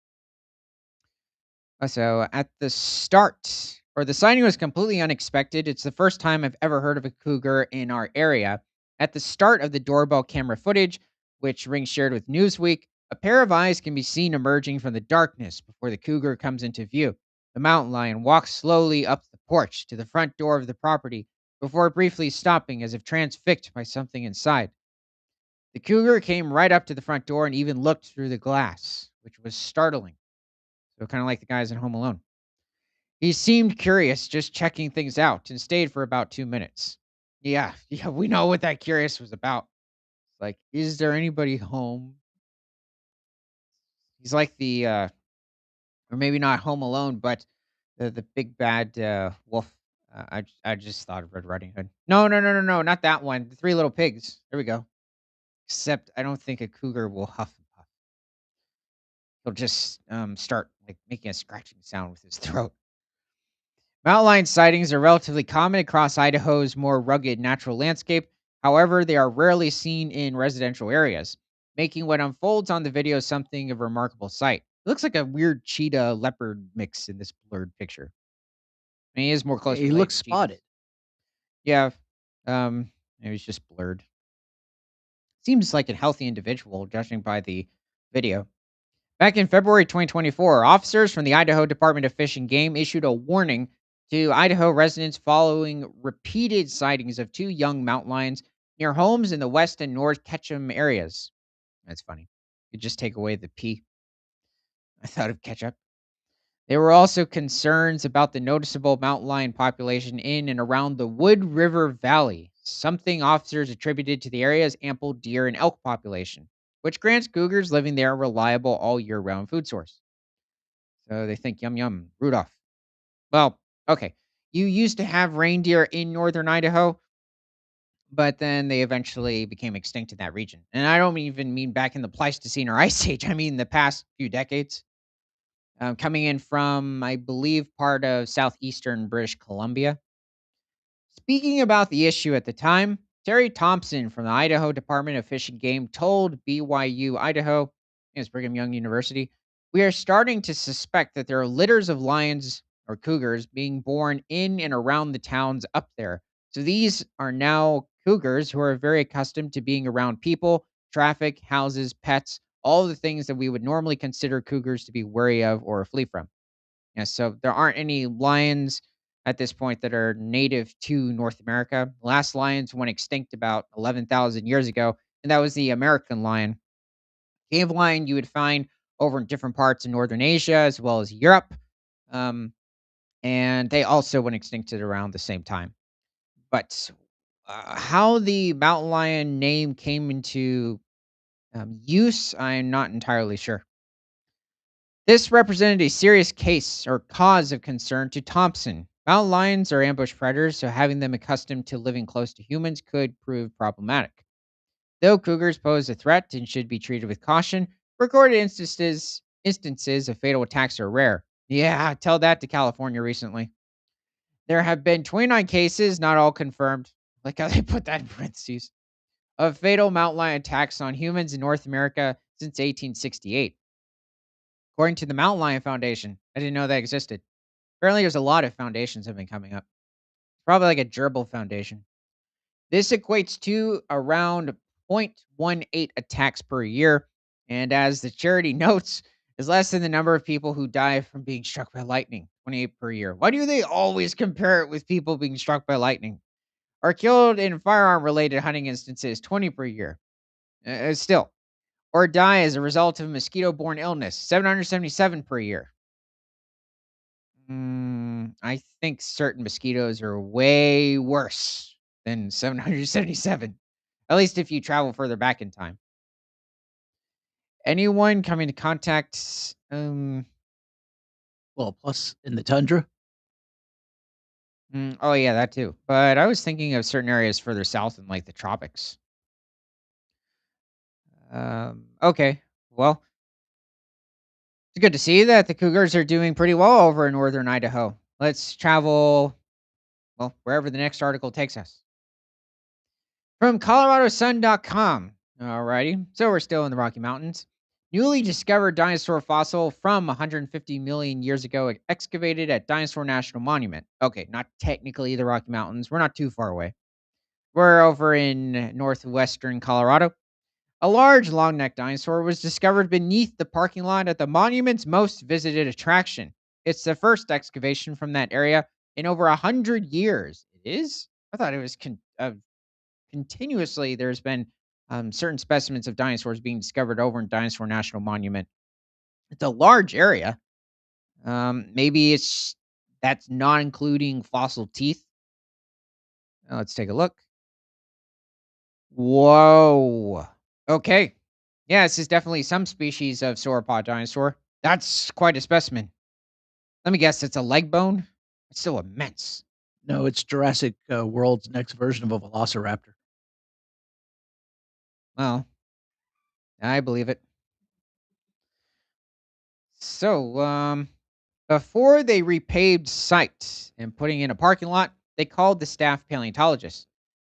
So at the start, or the sighting was completely unexpected. It's the first time I've ever heard of a cougar in our area. At the start of the doorbell camera footage, which Ring shared with Newsweek, a pair of eyes can be seen emerging from the darkness before the cougar comes into view. The mountain lion walks slowly up the porch to the front door of the property before briefly stopping as if transfixed by something inside. The cougar came right up to the front door and even looked through the glass, which was startling. So, kind of like the guys in Home Alone. He seemed curious, just checking things out, and stayed for about 2 minutes. Yeah, yeah, we know what that curious was about. Like, "Is there anybody home?" He's like or maybe not Home Alone, but the big bad, wolf. I just thought of Red Riding Hood. No, no, no, no, no, not that one. The Three Little Pigs. There we go. Except I don't think a cougar will huff and puff. He'll just, start, like, making a scratching sound with his throat. Mountain lion sightings are relatively common across Idaho's more rugged natural landscape. However, they are rarely seen in residential areas, making what unfolds on the video something of a remarkable sight. It looks like a weird cheetah leopard mix in this blurred picture. I mean, he is more yeah, closely he related looks to cheetahs. spotted. Yeah, maybe it's just blurred. Seems like a healthy individual, judging by the video. Back in February 2024, officers from the Idaho Department of Fish and Game issued a warning to Idaho residents following repeated sightings of two young mountain lions near homes in the West and North Ketchum areas. That's funny. You just take away the P. I thought of ketchup. There were also concerns about the noticeable mountain lion population in and around the Wood River Valley, something officers attributed to the area's ample deer and elk population, which grants cougars living there a reliable all year round food source. So they think, yum, yum, Rudolph. Well, okay. You used to have reindeer in northern Idaho, but then they eventually became extinct in that region. And I don't even mean back in the Pleistocene or Ice Age. I mean the past few decades. Coming in from, I believe, part of southeastern British Columbia. Speaking about the issue at the time, Terry Thompson from the Idaho Department of Fish and Game told BYU Idaho, it's Brigham Young University, we are starting to suspect that there are litters of lions or cougars being born in and around the towns up there. So these are now cougars who are very accustomed to being around people, traffic, houses, pets, all the things that we would normally consider cougars to be wary of or flee from. Yeah, so there aren't any lions at this point that are native to North America. Last lions went extinct about 11,000 years ago, and that was the American lion. Cave lion you would find over in different parts of Northern Asia as well as Europe. Um, and they also went extinct at around the same time. But how the mountain lion name came into use, I'm not entirely sure. This represented a serious case or cause of concern to Thompson. Mountain lions are ambush predators, so having them accustomed to living close to humans could prove problematic. Though cougars pose a threat and should be treated with caution, recorded instances of fatal attacks are rare. Yeah, tell that to California recently. There have been 29 cases, not all confirmed. Like how they put that in parentheses, of fatal mountain lion attacks on humans in North America since 1868. According to the Mountain Lion Foundation. I didn't know that existed. Apparently, there's a lot of foundations have been coming up. Probably like a gerbil foundation. This equates to around 0.18 attacks per year. And as the charity notes, is less than the number of people who die from being struck by lightning, 28 per year. Why do they always compare it with people being struck by lightning? Are killed in firearm related hunting instances, 20 per year. Still, or die as a result of mosquito borne illness, 777 per year. I think certain mosquitoes are way worse than 777, at least if you travel further back in time. Anyone coming to contact, Well, plus in the tundra. oh yeah, that too. But I was thinking of certain areas further south in like the tropics. Okay. Well, it's good to see that the Cougars are doing pretty well over in northern Idaho. Let's travel, well, wherever the next article takes us. From ColoradoSun.com. Alrighty. So we're still in the Rocky Mountains. Newly discovered dinosaur fossil from 150 million years ago excavated at Dinosaur National Monument. Okay, not technically the Rocky Mountains. We're not too far away. We're over in northwestern Colorado. A large long necked dinosaur was discovered beneath the parking lot at the monument's most visited attraction. It's the first excavation from that area in over 100 years. It is? I thought it was continuously there's been certain specimens of dinosaurs being discovered over in Dinosaur National Monument. It's a large area. Maybe it's that's not including fossil teeth. Let's take a look. Whoa. Okay. Yeah, this is definitely some species of sauropod dinosaur. That's quite a specimen. Let me guess, it's a leg bone. It's so immense. No, it's Jurassic World's next version of a velociraptor. Well, I believe it. So, before they repaved sites and putting in a parking lot, they called the staff paleontologists.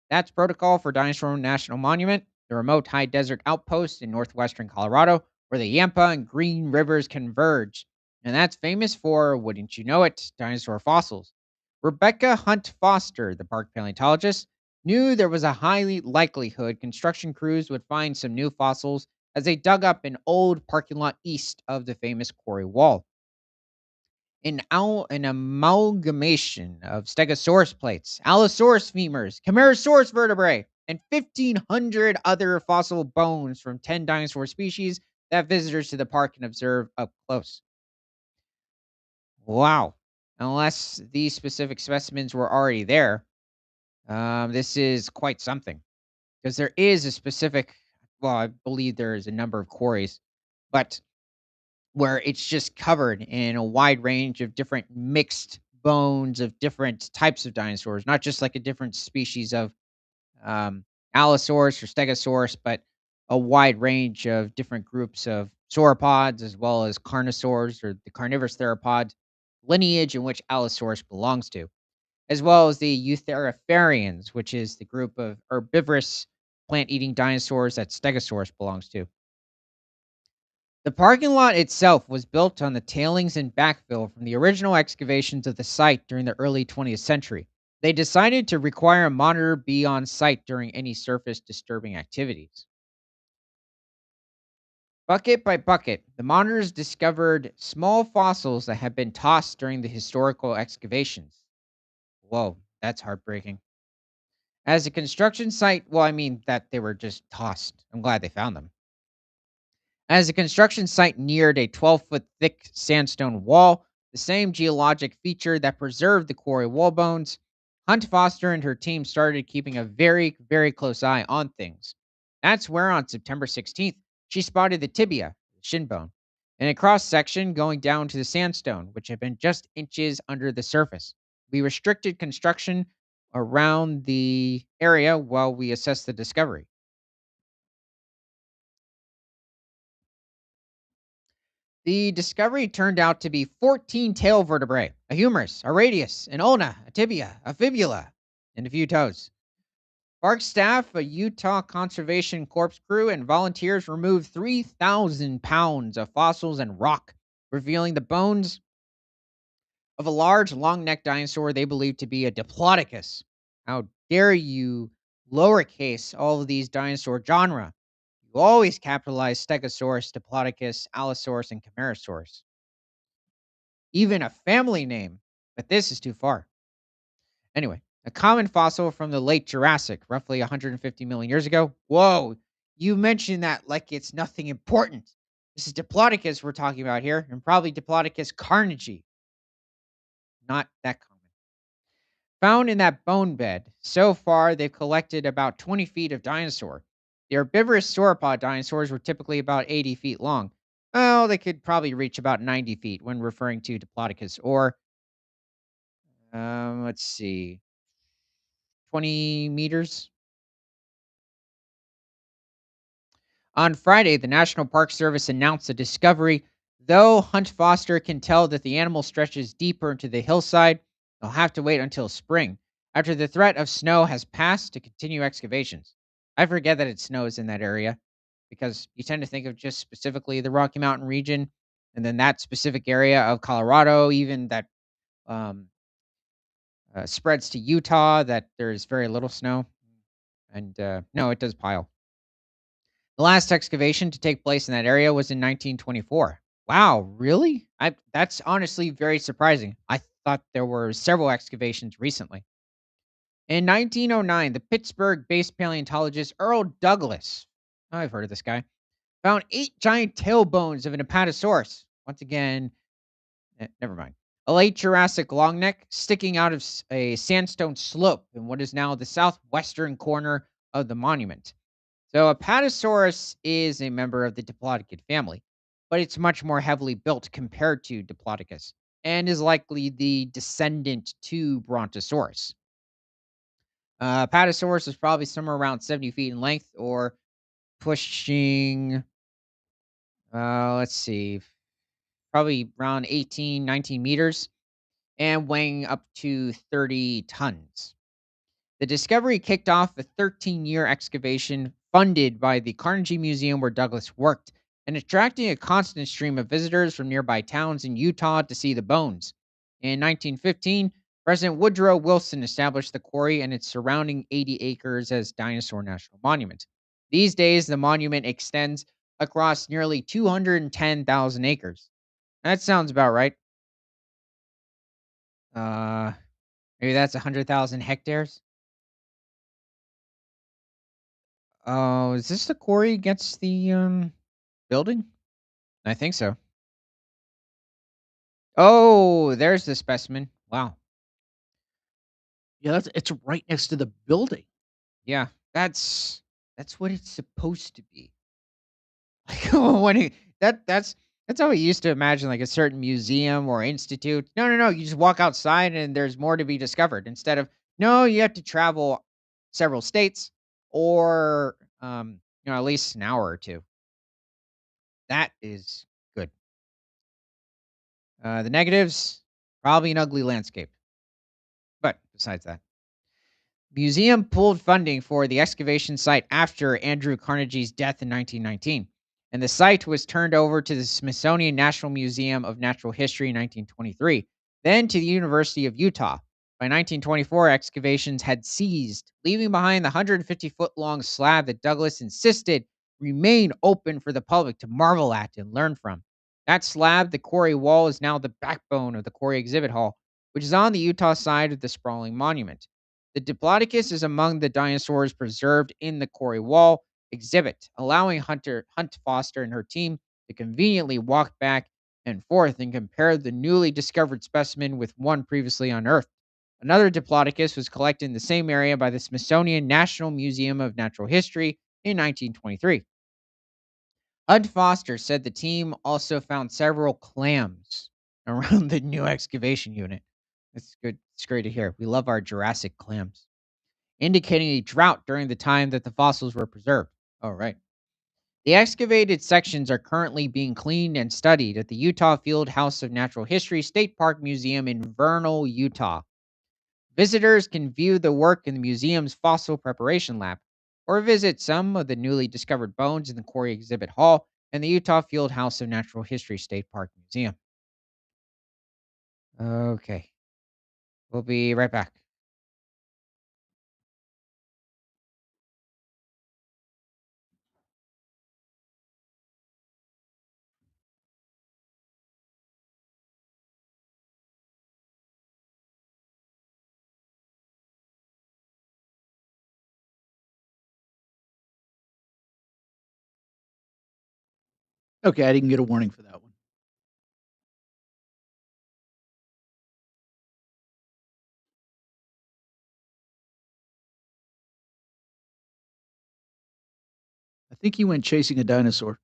That's protocol for Dinosaur National Monument, the remote high desert outpost in northwestern Colorado, where the Yampa and Green Rivers converge. And that's famous for, wouldn't you know it, dinosaur fossils. Rebecca Hunt Foster, the park paleontologist, knew there was a high likelihood construction crews would find some new fossils as they dug up an old parking lot east of the famous quarry wall. An amalgamation of Stegosaurus plates, Allosaurus femurs, Camarasaurus vertebrae, and 1,500 other fossil bones from 10 dinosaur species that visitors to the park can observe up close. Wow. Unless these specific specimens were already there, this is quite something. Because there is a specific, well, I believe there is a number of quarries, but where it's just covered in a wide range of different mixed bones of different types of dinosaurs, not just like a different species of um, Allosaurus or Stegosaurus, but a wide range of different groups of sauropods as well as carnosaurs or the carnivorous theropod lineage in which Allosaurus belongs to. as well as the Eutherifierians, which is the group of herbivorous plant-eating dinosaurs that Stegosaurus belongs to. The parking lot itself was built on the tailings and backfill from the original excavations of the site during the early 20th century. They decided to require a monitor be on site during any surface disturbing activities. Bucket by bucket, the monitors discovered small fossils that had been tossed during the historical excavations. Whoa, that's heartbreaking. As a construction site, well, I mean that they were just tossed. I'm glad they found them. As the construction site neared a 12-foot thick sandstone wall, the same geologic feature that preserved the quarry wall bones, Hunt Foster and her team started keeping a very, very close eye on things. That's where on September 16th, she spotted the tibia, the shin bone, in a cross section going down to the sandstone, which had been just inches under the surface. We restricted construction around the area while we assessed the discovery. The discovery turned out to be 14 tail vertebrae, a humerus, a radius, an ulna, a tibia, a fibula, and a few toes. Park staff, a Utah Conservation Corps crew, and volunteers removed 3,000 pounds of fossils and rock, revealing the bones of a large, long necked dinosaur they believed to be a Diplodocus. How dare you lowercase all of these dinosaur genera? You always capitalize Stegosaurus, Diplodocus, Allosaurus, and Camarasaurus. Even a family name, but this is too far. Anyway, a common fossil from the late Jurassic, roughly 150 million years ago. Whoa, you mentioned that like it's nothing important. This is Diplodocus we're talking about here, and probably Diplodocus carnegie, not that common. Found in that bone bed, so far they've collected about 20 feet of dinosaur. The herbivorous sauropod dinosaurs were typically about 80 feet long. Well, they could probably reach about 90 feet when referring to Diplodocus, or let's see, 20 meters. On Friday, the National Park Service announced the discovery. Though Hunt Foster can tell that the animal stretches deeper into the hillside, they'll have to wait until spring, after the threat of snow has passed, to continue excavations. I forget that it snows in that area because you tend to think of just specifically the Rocky Mountain region and then that specific area of Colorado, even that um, spreads to Utah, that there's very little snow. And no, it does pile. The last excavation to take place in that area was in 1924. Wow, really? That's honestly very surprising. I thought there were several excavations recently. In 1909, the Pittsburgh-based paleontologist Earl Douglas, I've heard of this guy, found 8 giant tailbones of an apatosaurus. Once again, never mind. A late Jurassic longneck sticking out of a sandstone slope in what is now the southwestern corner of the monument. So Apatosaurus is a member of the Diplodocid family, but it's much more heavily built compared to Diplodocus and is likely the descendant to Brontosaurus. Apatosaurus is probably somewhere around 70 feet in length or pushing, let's see, probably around 18, 19 meters and weighing up to 30 tons. The discovery kicked off a 13-year excavation funded by the Carnegie Museum where Douglas worked and attracting a constant stream of visitors from nearby towns in Utah to see the bones. In 1915, President Woodrow Wilson established the quarry and its surrounding 80 acres as Dinosaur National Monument. These days, the monument extends across nearly 210,000 acres. That sounds about right. Uh, Maybe that's 100,000 hectares. Oh, is this the quarry against the building? I think so. Oh, there's the specimen. Wow. Yeah, it's right next to the building. Yeah, that's what it's supposed to be. Like when that's how we used to imagine like a certain museum or institute. No, no, no. You just walk outside and there's more to be discovered. Instead of no, you have to travel several states or at least an hour or two. That is good. The negatives, probably an ugly landscape. But besides that. Museum pulled funding for the excavation site after Andrew Carnegie's death in 1919, and the site was turned over to the Smithsonian National Museum of Natural History in 1923, then to the University of Utah. By 1924, excavations had ceased, leaving behind the 150-foot long slab that Douglas insisted remain open for the public to marvel at and learn from. That slab, the quarry wall, is now the backbone of the quarry exhibit hall, which is on the Utah side of the sprawling monument. The Diplodocus is among the dinosaurs preserved in the Quarry Wall exhibit, allowing Hunt Foster and her team to conveniently walk back and forth and compare the newly discovered specimen with one previously unearthed. Another Diplodocus was collected in the same area by the Smithsonian National Museum of Natural History in 1923. Hunt Foster said the team also found several clams around the new excavation unit. That's good. It's great to hear. We love our Jurassic clams, indicating a drought during the time that the fossils were preserved. All right. The excavated sections are currently being cleaned and studied at the Utah Field House of Natural History State Park Museum in Vernal, Utah. Visitors can view the work in the museum's fossil preparation lab or visit some of the newly discovered bones in the Quarry Exhibit Hall and the Utah Field House of Natural History State Park Museum. Okay. We'll be right back. Okay, I didn't get a warning for that one. I think he went chasing a dinosaur.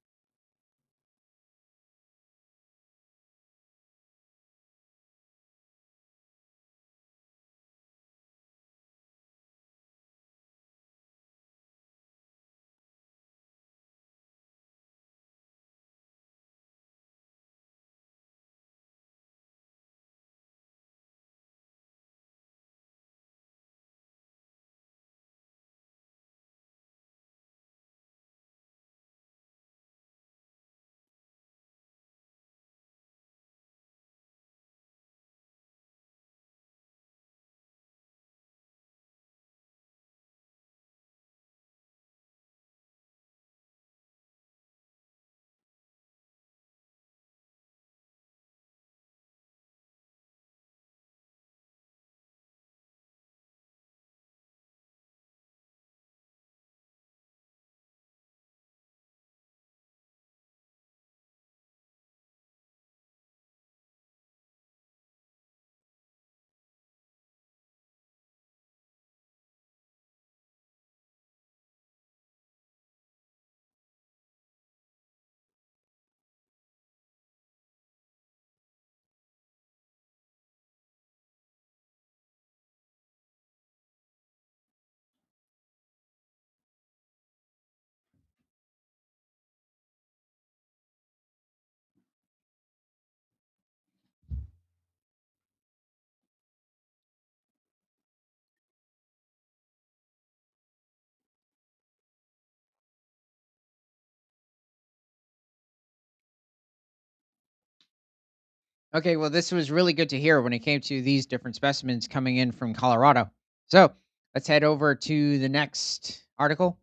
Okay, well, this was really good to hear when it came to these different specimens coming in from Colorado. So let's head over to the next article.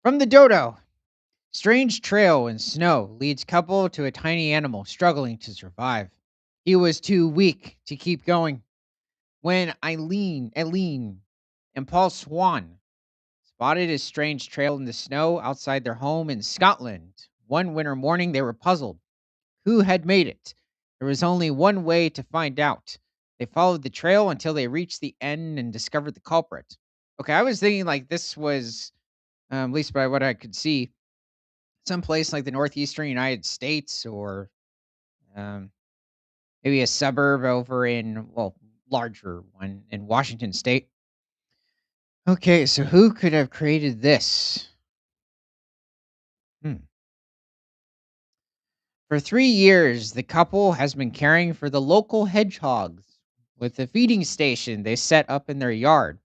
From the dodo, strange trail in snow leads couple to a tiny animal struggling to survive. He was too weak to keep going when Eileen, and Paul Swan spotted a strange trail in the snow outside their home in Scotland. One winter morning, they were puzzled. Who had made it? There was only one way to find out. They followed the trail until they reached the end and discovered the culprit. Okay, I was thinking like this was, at least by what I could see, someplace like the northeastern United States or um, maybe a suburb over in, well, larger one in Washington State. Okay, so who could have created this? Hmm. For 3 years, the couple has been caring for the local hedgehogs. with a feeding station they set up in their yard.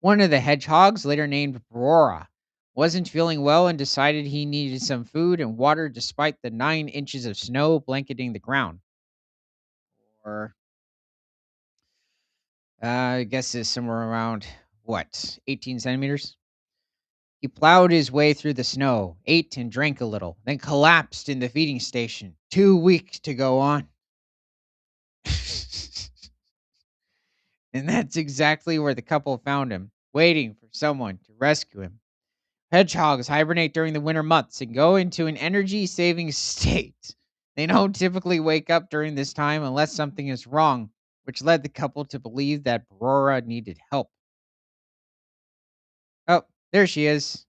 One of the hedgehogs, later named Brora, wasn't feeling well and decided he needed some food and water despite the 9 inches of snow blanketing the ground. Or, I guess it's somewhere around, what, 18 centimeters? He plowed his way through the snow, ate and drank a little, then collapsed in the feeding station. Too weak to go on. And that's exactly where the couple found him, waiting for someone to rescue him. Hedgehogs hibernate during the winter months and go into an energy saving state. They don't typically wake up during this time unless something is wrong, which led the couple to believe that Aurora needed help. Oh, there she is.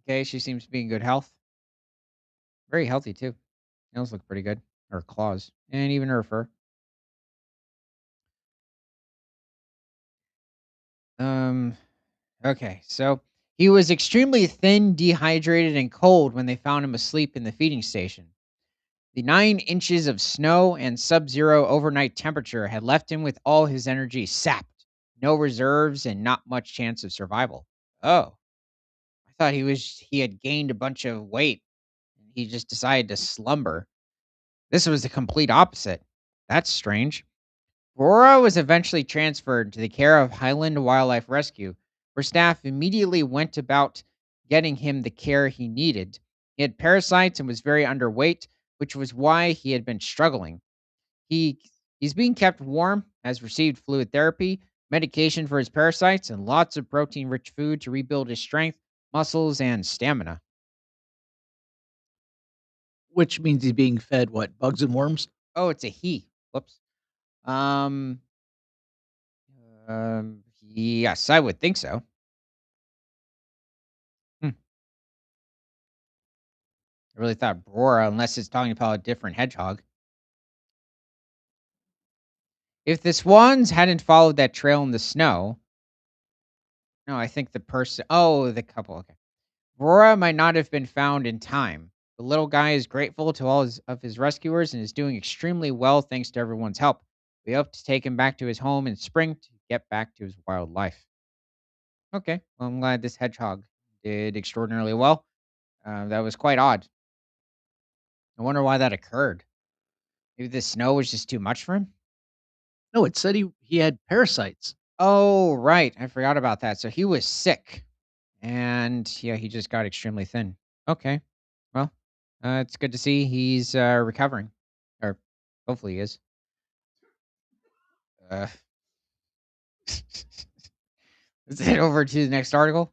Okay, she seems to be in good health. Very healthy, too. Nails look pretty good. Her claws. And even her fur. Um, okay, so he was extremely thin, dehydrated, and cold when they found him asleep in the feeding station. The 9 inches of snow and sub zero overnight temperature had left him with all his energy sapped, no reserves, and not much chance of survival. Oh, I thought he had gained a bunch of weight and he just decided to slumber. This was the complete opposite. That's strange. Aurora was eventually transferred to the care of Highland Wildlife Rescue, where staff immediately went about getting him the care he needed. He had parasites and was very underweight, which was why he had been struggling. He he's being kept warm, has received fluid therapy, medication for his parasites, and lots of protein-rich food to rebuild his strength, muscles, and stamina. Which means he's being fed what, bugs and worms? Oh, it's a he. Whoops. Um, yes, I would think so. Hmm. I really thought Brora, unless it's talking about a different hedgehog. If the swans hadn't followed that trail in the snow, no, I think the person. Oh, the couple. Okay. Aurora might not have been found in time. The little guy is grateful to of his rescuers and is doing extremely well thanks to everyone's help. We hope to take him back to his home in spring to get back to his wild life. Okay, well, I'm glad this hedgehog did extraordinarily well. That was quite odd. I wonder why that occurred. Maybe the snow was just too much for him? No, it said he had parasites. Oh, right. I forgot about that. So he was sick and yeah, he just got extremely thin. Okay. Well, it's good to see he's recovering, or hopefully he is. Uh, let's head over to the next article.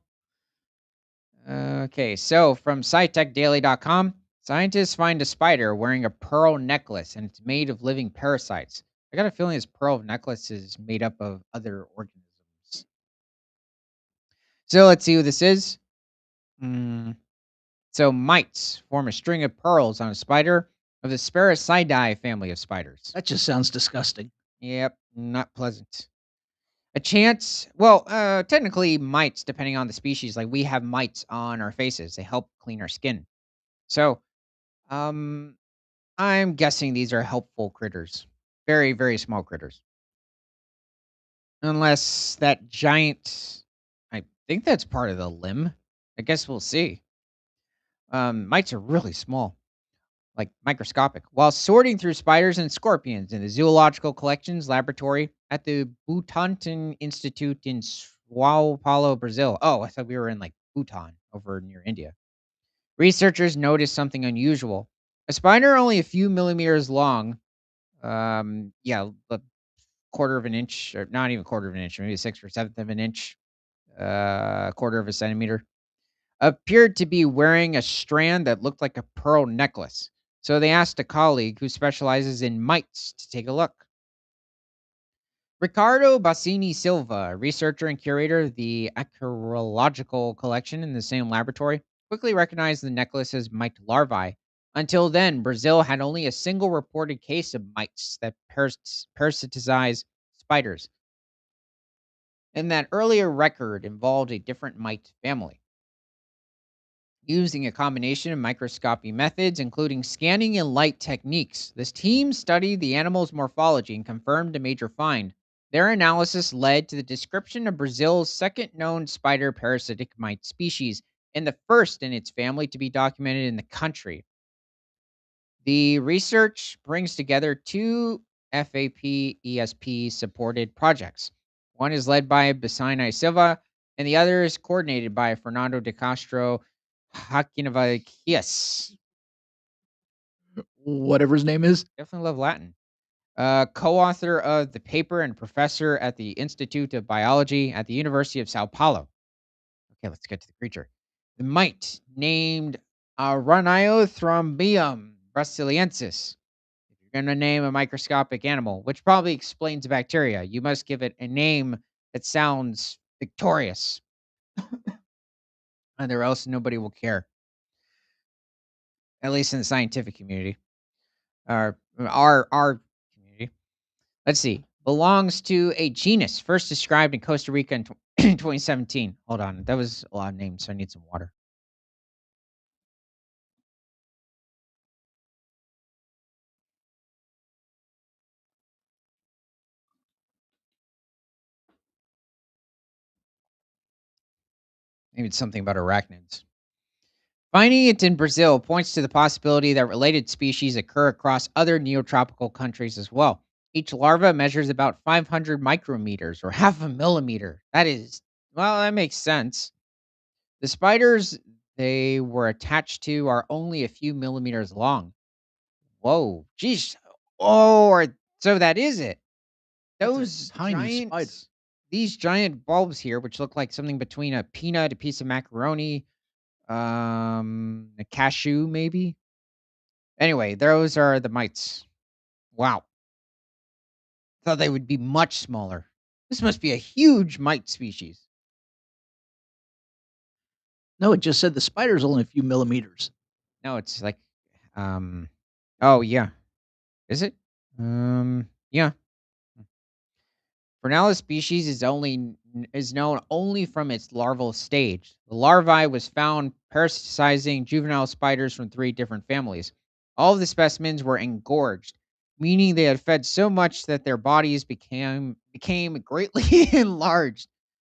Okay, so from SciTechDaily.com, scientists find a spider wearing a pearl necklace, and it's made of living parasites. I got a feeling this pearl necklace is made up of other organisms. So let's see who this is. Mm, So mites form a string of pearls on a spider of the Sparicidae family of spiders. That just sounds disgusting. Yep, not pleasant. A chance, well, technically mites, depending on the species. Like we have mites on our faces; they help clean our skin. So, um, I'm guessing these are helpful critters, very very small critters. Unless that giant, I think that's part of the limb. I guess we'll see. Mites are really small. Like microscopic, while sorting through spiders and scorpions in the Zoological Collections Laboratory at the Butantan Institute in Sao Paulo, Brazil. Oh, I thought we were in like Bhutan over near India. Researchers noticed something unusual. A spider only a few millimeters long, yeah, a quarter of an inch, or not even quarter of an inch, maybe a sixth or seventh of an inch, quarter of a centimeter, appeared to be wearing a strand that looked like a pearl necklace. So they asked a colleague who specializes in mites to take a look. Ricardo Bassini Silva, a researcher and curator of the archaeological collection in the same laboratory, quickly recognized the necklace as mite larvae. Until then, Brazil had only a single reported case of mites that parasitize spiders, and that earlier record involved a different mite family. Using a combination of microscopy methods, including scanning and light techniques, this team studied the animal's morphology and confirmed a major find. Their analysis led to the description of Brazil's second known spider parasitic mite species and the first in its family to be documented in the country. The research brings together two FAP ESP supported projects. One is led by Bassani Silva, and the other is coordinated by Fernando de Castro Hakinavicius. Whatever his name is. Definitely love Latin. Co-author of the paper and professor at the Institute of Biology at the University of Sao Paulo. Okay, let's get to the creature. The mite, named Araniothrambium brasiliensis. If you're going to name a microscopic animal, which probably explains bacteria, you must give it a name that sounds victorious, or else nobody will care, at least in the scientific community, or our community. Let's see. Belongs to a genus first described in Costa Rica in 2017. Hold on. That was a lot of names, so I need some water. Maybe it's something about arachnids. Finding it in Brazil points to the possibility that related species occur across other neotropical countries as well. Each larva measures about 500 micrometers or half a millimeter. That is, well, that makes sense. The spiders they were attached to are only a few millimeters long. Whoa, geez. Oh, so that is it. That's a Those tiny spider. these giant bulbs here, which look like something between a peanut, a piece of macaroni, a cashew, maybe. Anyway, those are the mites. Wow. Thought they would be much smaller. This must be a huge mite species. No, it just said the spider's only a few millimeters. No, it's like, um, oh yeah, is it? Yeah. For now, the species is known only from its larval stage. The larvae was found parasitizing juvenile spiders from three different families. All of the specimens were engorged, meaning they had fed so much that their bodies became greatly enlarged.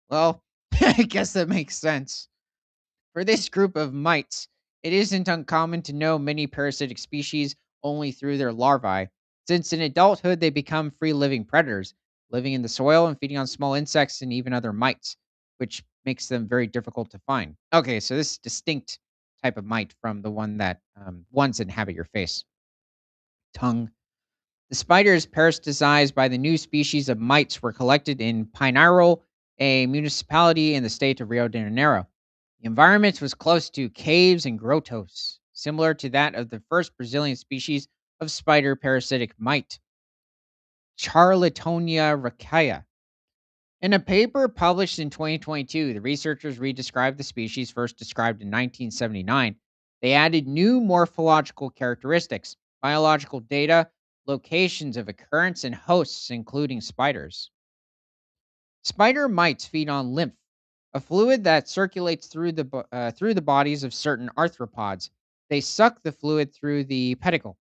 Well, I guess that makes sense. For this group of mites, it isn't uncommon to know many parasitic species only through their larvae, since in adulthood they become free living predators, living in the soil and feeding on small insects and even other mites, which makes them very difficult to find. Okay, so this distinct type of mite from the one that ones that inhabit your face. Tongue. The spiders parasitized by the new species of mites were collected in Pinheiro, a municipality in the state of Rio de Janeiro. The environment was close to caves and grottos, similar to that of the first Brazilian species of spider parasitic mite, Charlatonia raceyi. In a paper published in 2022, the researchers redescribed the species first described in 1979. They added new morphological characteristics, biological data, locations of occurrence, and hosts, including spiders. Spider mites feed on lymph, a fluid that circulates through the bodies of certain arthropods. They suck the fluid through the pedicle,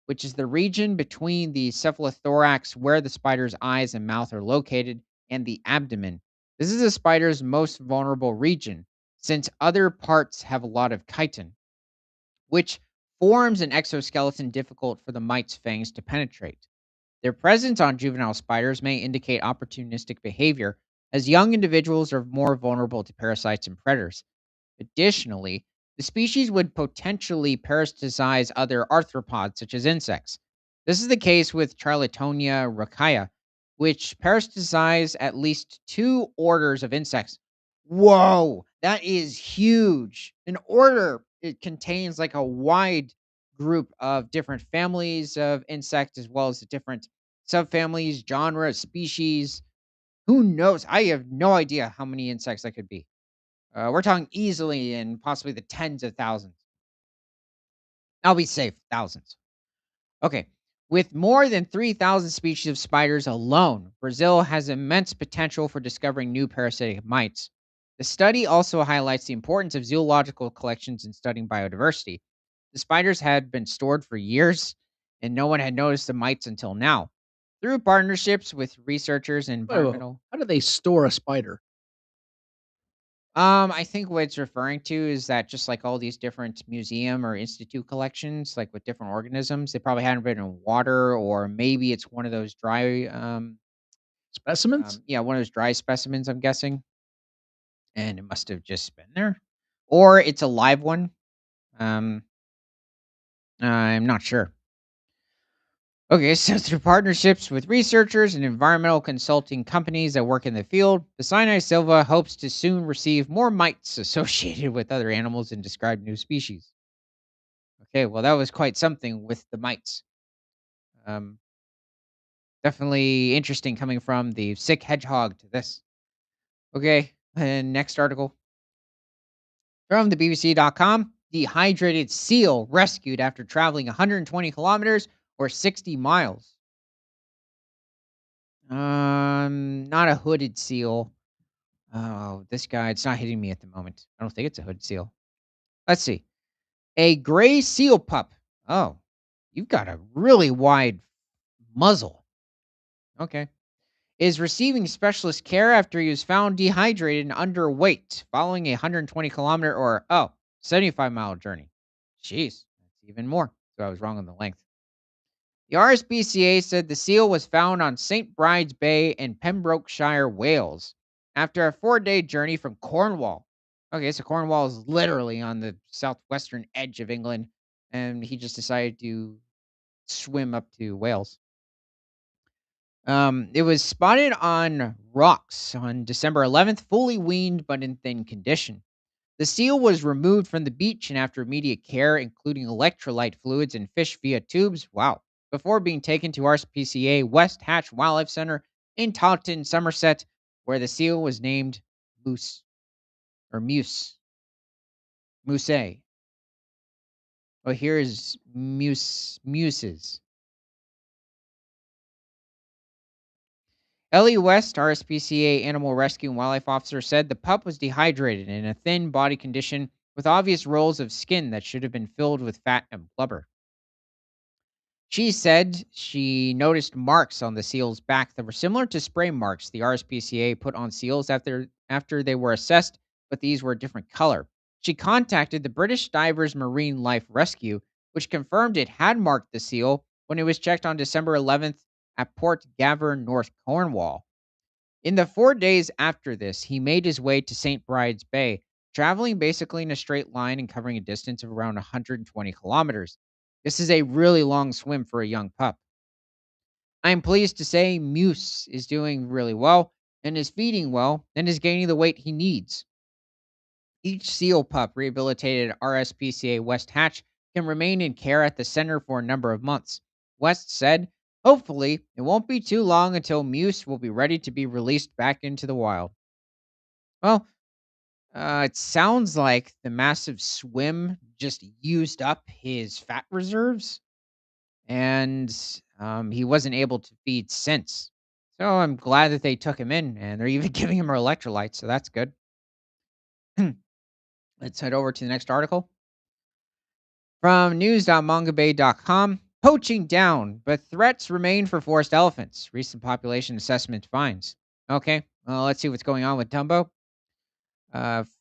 which is the region between the cephalothorax where the spider's eyes and mouth are located, and the abdomen. This is the spider's most vulnerable region, since other parts have a lot of chitin, which forms an exoskeleton difficult for the mite's fangs to penetrate. Their presence on juvenile spiders may indicate opportunistic behavior, as young individuals are more vulnerable to parasites and predators. Additionally, the species would potentially parasitize other arthropods, such as insects. This is the case with Charlatonia raceyi, which parasitize at least two orders of insects. Whoa, that is huge. An order, it contains like a wide group of different families of insects, as well as the different subfamilies, genre, species. Who knows? I have no idea how many insects that could be. We're talking easily in possibly the tens of thousands. I'll be safe, thousands. Okay. With more than 3,000 species of spiders alone, Brazil has immense potential for discovering new parasitic mites. The study also highlights the importance of zoological collections in studying biodiversity. The spiders had been stored for years, and no one had noticed the mites until now. Through partnerships with researchers and Wait, wait, environmental. how do they store a spider? I think what it's referring to is that just like all these different museum or institute collections, like with different organisms, they probably hadn't been in water, or maybe it's one of those dry, Specimens? yeah, one of those dry specimens. I'm guessing, and it must have just been there, or it's a live one. Um, I'm not sure. Okay, so through partnerships with researchers and environmental consulting companies that work in the field, the Sinai Silva hopes to soon receive more mites associated with other animals and describe new species. Okay, well, that was quite something with the mites. Um, Definitely interesting coming from the sick hedgehog to this. Okay, and next article from the BBC.com. Dehydrated seal rescued after traveling 120 kilometers or 60 miles. Not a hooded seal. Oh, this guy, it's not hitting me at the moment. I don't think it's a hooded seal. Let's see. A gray seal pup. Oh, you've got a really wide muzzle. Okay. Is receiving specialist care after he was found dehydrated and underweight following a 120-kilometer or, 75-mile journey. Jeez, that's even more. So I was wrong on the length. The RSPCA said the seal was found on St. Bride's Bay in Pembrokeshire, Wales, after a 4-day journey from Cornwall. Okay, so Cornwall is literally on the southwestern edge of England, and he just decided to swim up to Wales. It was spotted on rocks on December 11th, fully weaned but in thin condition. The seal was removed from the beach and after immediate care, including electrolyte fluids and fish via tubes. Wow. Before being taken to RSPCA West Hatch Wildlife Center in Taunton, Somerset, where the seal was named Moose or Muse. Muse. Oh, here's Muses. Ellie West, RSPCA Animal Rescue and Wildlife Officer, said the pup was dehydrated and in a thin body condition with obvious rolls of skin that should have been filled with fat and blubber. She said she noticed marks on the seal's back that were similar to spray marks the RSPCA put on seals after they were assessed, but these were a different color. She contacted the British Divers Marine Life Rescue, which confirmed it had marked the seal when it was checked on December 11th at Port Gavern, North Cornwall. In the 4 days after this, he made his way to St. Bride's Bay, traveling basically in a straight line and covering a distance of around 120 kilometers. This is a really long swim for a young pup. I am pleased to say Muse is doing really well and is feeding well and is gaining the weight he needs. Each seal pup rehabilitated at RSPCA West Hatch can remain in care at the center for a number of months. West said, hopefully, it won't be too long until Muse will be ready to be released back into the wild. Well, it sounds like the massive swim just used up his fat reserves, and he wasn't able to feed since. So I'm glad that they took him in, and they're even giving him electrolytes, so that's good. Let's head over to the next article from news.mongabay.com. Poaching down, but threats remain for forest elephants. Recent population assessment finds. Okay, well, let's see what's going on with Dumbo.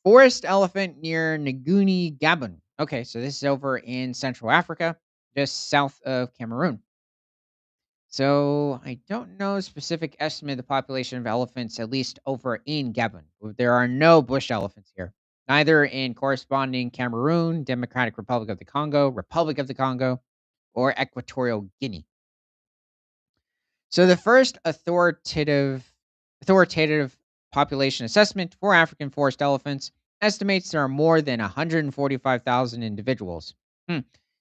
Forest elephant near Nguni, Gabon. Okay, so this is over in Central Africa, just south of Cameroon. So I don't know specific estimate of the population of elephants, at least over in Gabon. There are no bush elephants here, neither in corresponding Cameroon, Republic of the Congo, or Equatorial Guinea. So the first authoritative population assessment for African forest elephants estimates there are more than 145,000 individuals.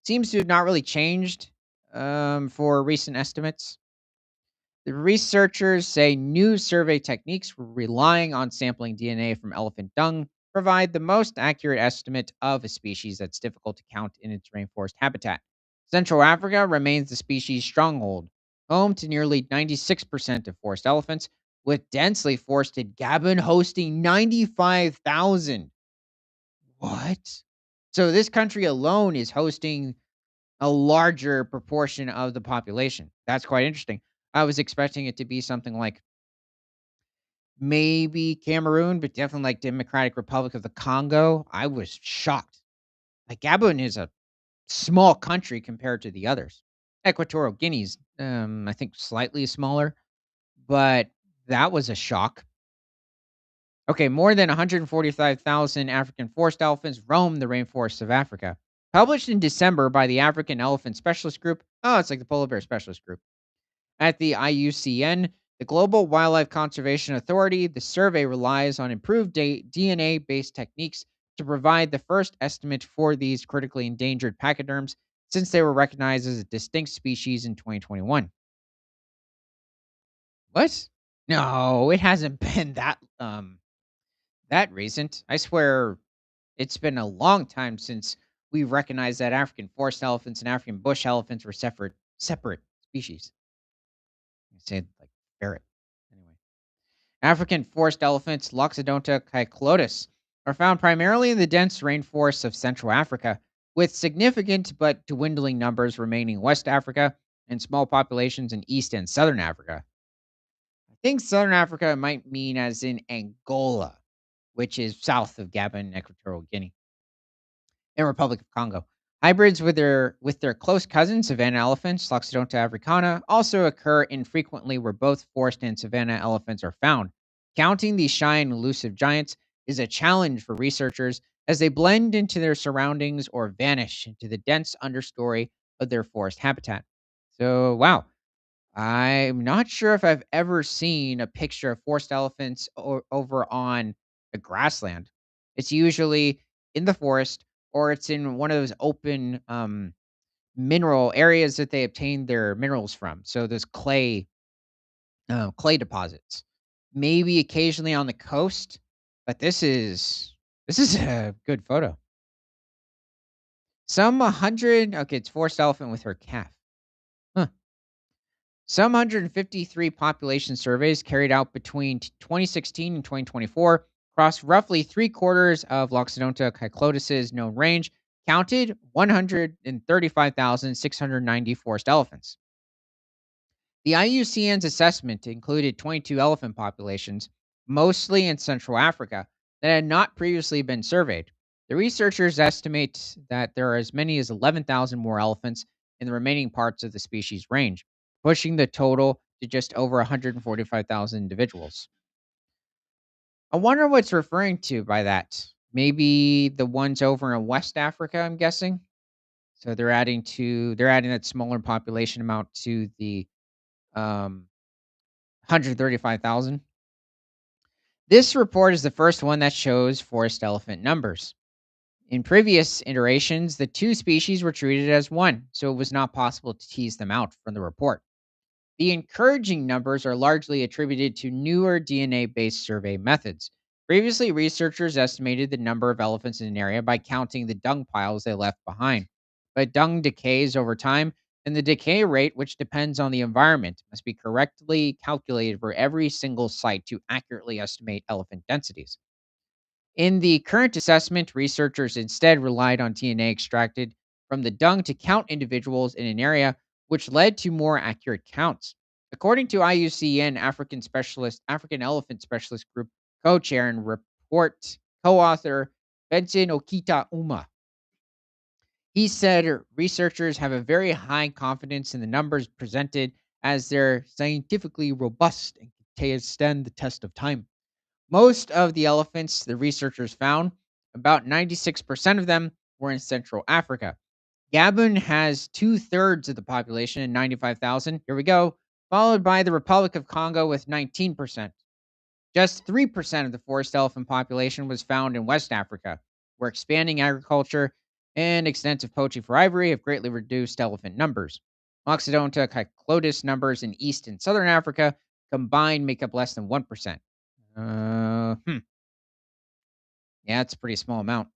Seems to have not really changed for recent estimates. The researchers say new survey techniques relying on sampling DNA from elephant dung provide the most accurate estimate of a species that's difficult to count in its rainforest habitat. Central Africa remains the species' stronghold, home to nearly 96% of forest elephants, with densely forested Gabon hosting 95,000. What? So this country alone is hosting a larger proportion of the population. That's quite interesting. I was expecting it to be something like maybe Cameroon, but definitely like Democratic Republic of the Congo. I was shocked. Like Gabon is a small country compared to the others. Equatorial Guinea's, I think slightly smaller, but that was a shock. Okay, more than 145,000 African forest elephants roam the rainforests of Africa. Published in December by the African Elephant Specialist Group. Oh, it's like the Polar Bear Specialist Group. At the IUCN, the Global Wildlife Conservation Authority, the survey relies on improved DNA based techniques to provide the first estimate for these critically endangered pachyderms since they were recognized as a distinct species in 2021. What? No, it hasn't been that recent. I swear it's been a long time since we recognized that African forest elephants and African bush elephants were separate species. I say like ferret. Anyway. African forest elephants, Loxodonta caiclotis, are found primarily in the dense rainforests of Central Africa, with significant but dwindling numbers remaining in West Africa and small populations in East and Southern Africa. I think Southern Africa might mean as in Angola, which is south of Gabon and Equatorial Guinea, and Republic of Congo. Hybrids with their close cousins, savanna elephants, Loxodonta africana, also occur infrequently where both forest and savanna elephants are found. Counting these shy and elusive giants is a challenge for researchers as they blend into their surroundings or vanish into the dense understory of their forest habitat. So, wow, I'm not sure if I've ever seen a picture of forest elephants over on a grassland. It's usually in the forest or it's in one of those open mineral areas that they obtain their minerals from. So those clay deposits. Maybe occasionally on the coast, but this is a good photo. Some 100. Okay, it's forest elephant with her calf. Huh. Some 153 population surveys carried out between 2016 and 2024 across roughly three quarters of Loxodonta caiclotis' known range counted 135,690 forest elephants. The IUCN's assessment included 22 elephant populations, mostly in Central Africa, that had not previously been surveyed. The researchers estimate that there are as many as 11,000 more elephants in the remaining parts of the species range, pushing the total to just over 145,000 individuals. I wonder what's referring to by that. Maybe the ones over in West Africa, I'm guessing. So they're adding that smaller population amount to the 135,000. This report is the first one that shows forest elephant numbers. In previous iterations, the two species were treated as one, so it was not possible to tease them out from the report. The encouraging numbers are largely attributed to newer DNA based survey methods. Previously, researchers estimated the number of elephants in an area by counting the dung piles they left behind. But dung decays over time, and the decay rate, which depends on the environment, must be correctly calculated for every single site to accurately estimate elephant densities. In the current assessment, researchers instead relied on DNA extracted from the dung to count individuals in an area, which led to more accurate counts. According to IUCN African Elephant Specialist Group co-chair and report co-author Benson Okita Uma, he said researchers have a very high confidence in the numbers presented as they're scientifically robust and can stand the test of time. Most of the elephants the researchers found, about 96% of them, were in Central Africa. Gabon has two-thirds of the population, 95,000. Here we go. Followed by the Republic of Congo with 19%. Just 3% of the forest elephant population was found in West Africa, where expanding agriculture and extensive poaching for ivory have greatly reduced elephant numbers. Moxodonta caiclotis numbers in East and Southern Africa combined make up less than 1%. Yeah, it's a pretty small amount.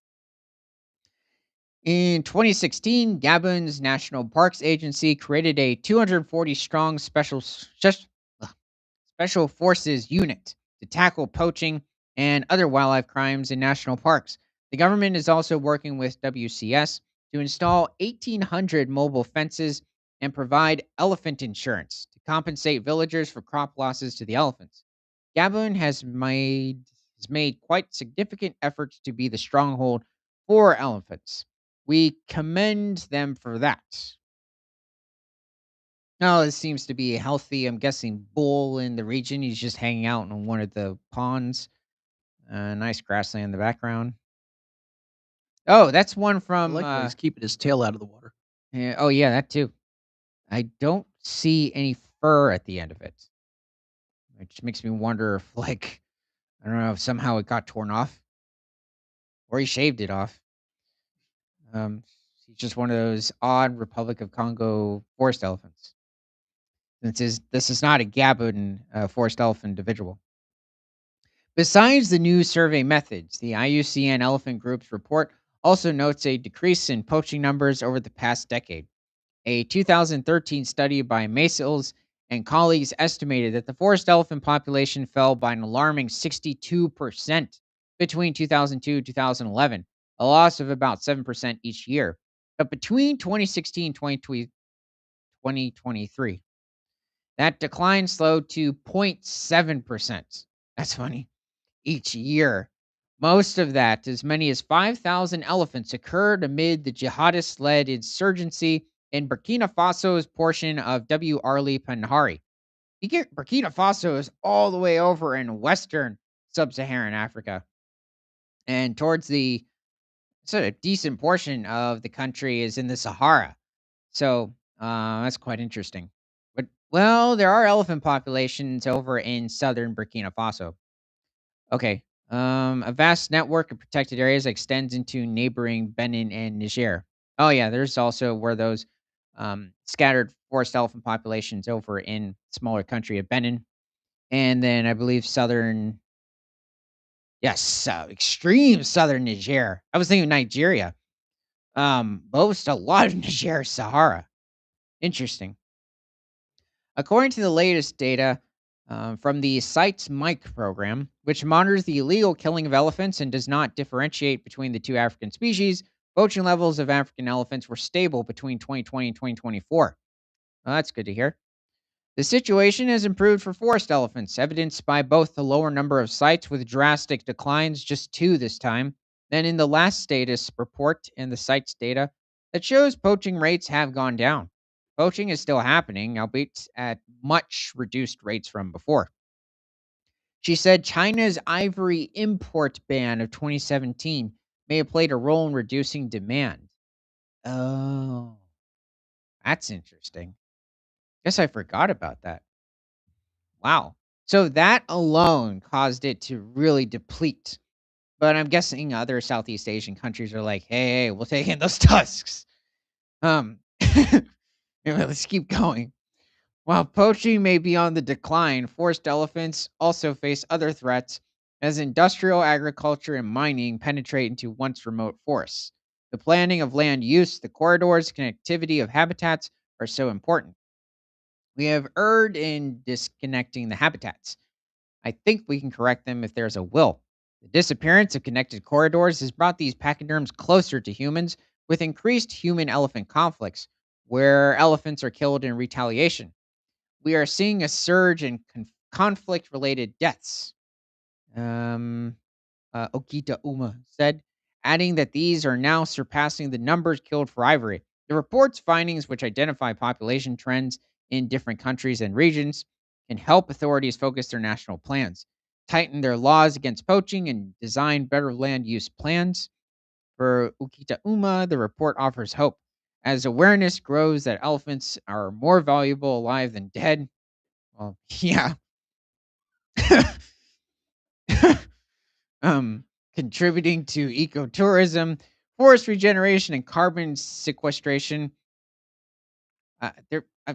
In 2016, Gabon's National Parks Agency created a 240 strong special forces unit to tackle poaching and other wildlife crimes in national parks. The government is also working with WCS to install 1,800 mobile fences and provide elephant insurance to compensate villagers for crop losses to the elephants. Gabon has made quite significant efforts to be the stronghold for elephants. We commend them for that. No, this seems to be a healthy, I'm guessing, bull in the region. He's just hanging out in one of the ponds. Nice grassland in the background. Oh, that's one I from. like how he's keeping his tail out of the water. Yeah, oh, yeah, that too. I don't see any fur at the end of it, which makes me wonder if, like, I don't know if somehow it got torn off or he shaved it off. Um, he's just one of those odd Republic of Congo forest elephants. This is not a Gabon forest elephant individual. Besides the new survey methods, the IUCN Elephant Group's report also notes a decrease in poaching numbers over the past decade. A 2013 study by Masils and colleagues estimated that the forest elephant population fell by an alarming 62% between 2002 and 2011, a loss of about 7% each year. But between 2016 and 2023, that decline slowed to 0.7%. That's funny. Each year. Most of that, as many as 5,000 elephants, occurred amid the jihadist led insurgency in Burkina Faso's portion of W. Arli Panhari. Burkina Faso is all the way over in western sub Saharan Africa. And towards the sort of decent portion of the country is in the Sahara. So that's quite interesting. But, well, there are elephant populations over in southern Burkina Faso. Okay. A vast network of protected areas extends into neighboring Benin and Niger. Oh yeah, there's also where those scattered forest elephant populations over in smaller country of Benin, and then I believe southern, yes, extreme southern Niger. I was thinking Nigeria. Most a lot of Niger Sahara. Interesting. According to the latest data from the CITES Mike program, which monitors the illegal killing of elephants and does not differentiate between the two African species, poaching levels of African elephants were stable between 2020 and 2024. Well, that's good to hear. The situation has improved for forest elephants, evidenced by both the lower number of sites with drastic declines, just two this time, than in the last status report and the sites data that shows poaching rates have gone down. Poaching is still happening, albeit at much reduced rates from before. She said China's ivory import ban of 2017 may have played a role in reducing demand. Oh, that's interesting. Guess I forgot about that. Wow. So that alone caused it to really deplete. But I'm guessing other Southeast Asian countries are like, hey, we'll take in those tusks. Anyway, let's keep going. While poaching may be on the decline, forest elephants also face other threats as industrial agriculture and mining penetrate into once remote forests. The planning of land use, the corridors, connectivity of habitats are so important. We have erred in disconnecting the habitats. I think we can correct them if there's a will. The disappearance of connected corridors has brought these pachyderms closer to humans with increased human elephant conflicts, where elephants are killed in retaliation. We are seeing a surge in conflict related deaths. Um, Okita Uma said, adding that these are now surpassing the numbers killed for ivory. The report's findings, which identify population trends in different countries and regions, can help authorities focus their national plans, tighten their laws against poaching, and design better land use plans. For Ukita Uma, the report offers hope. As awareness grows that elephants are more valuable alive than dead, well, yeah. um, Contributing to ecotourism, forest regeneration, and carbon sequestration. Uh, they're uh,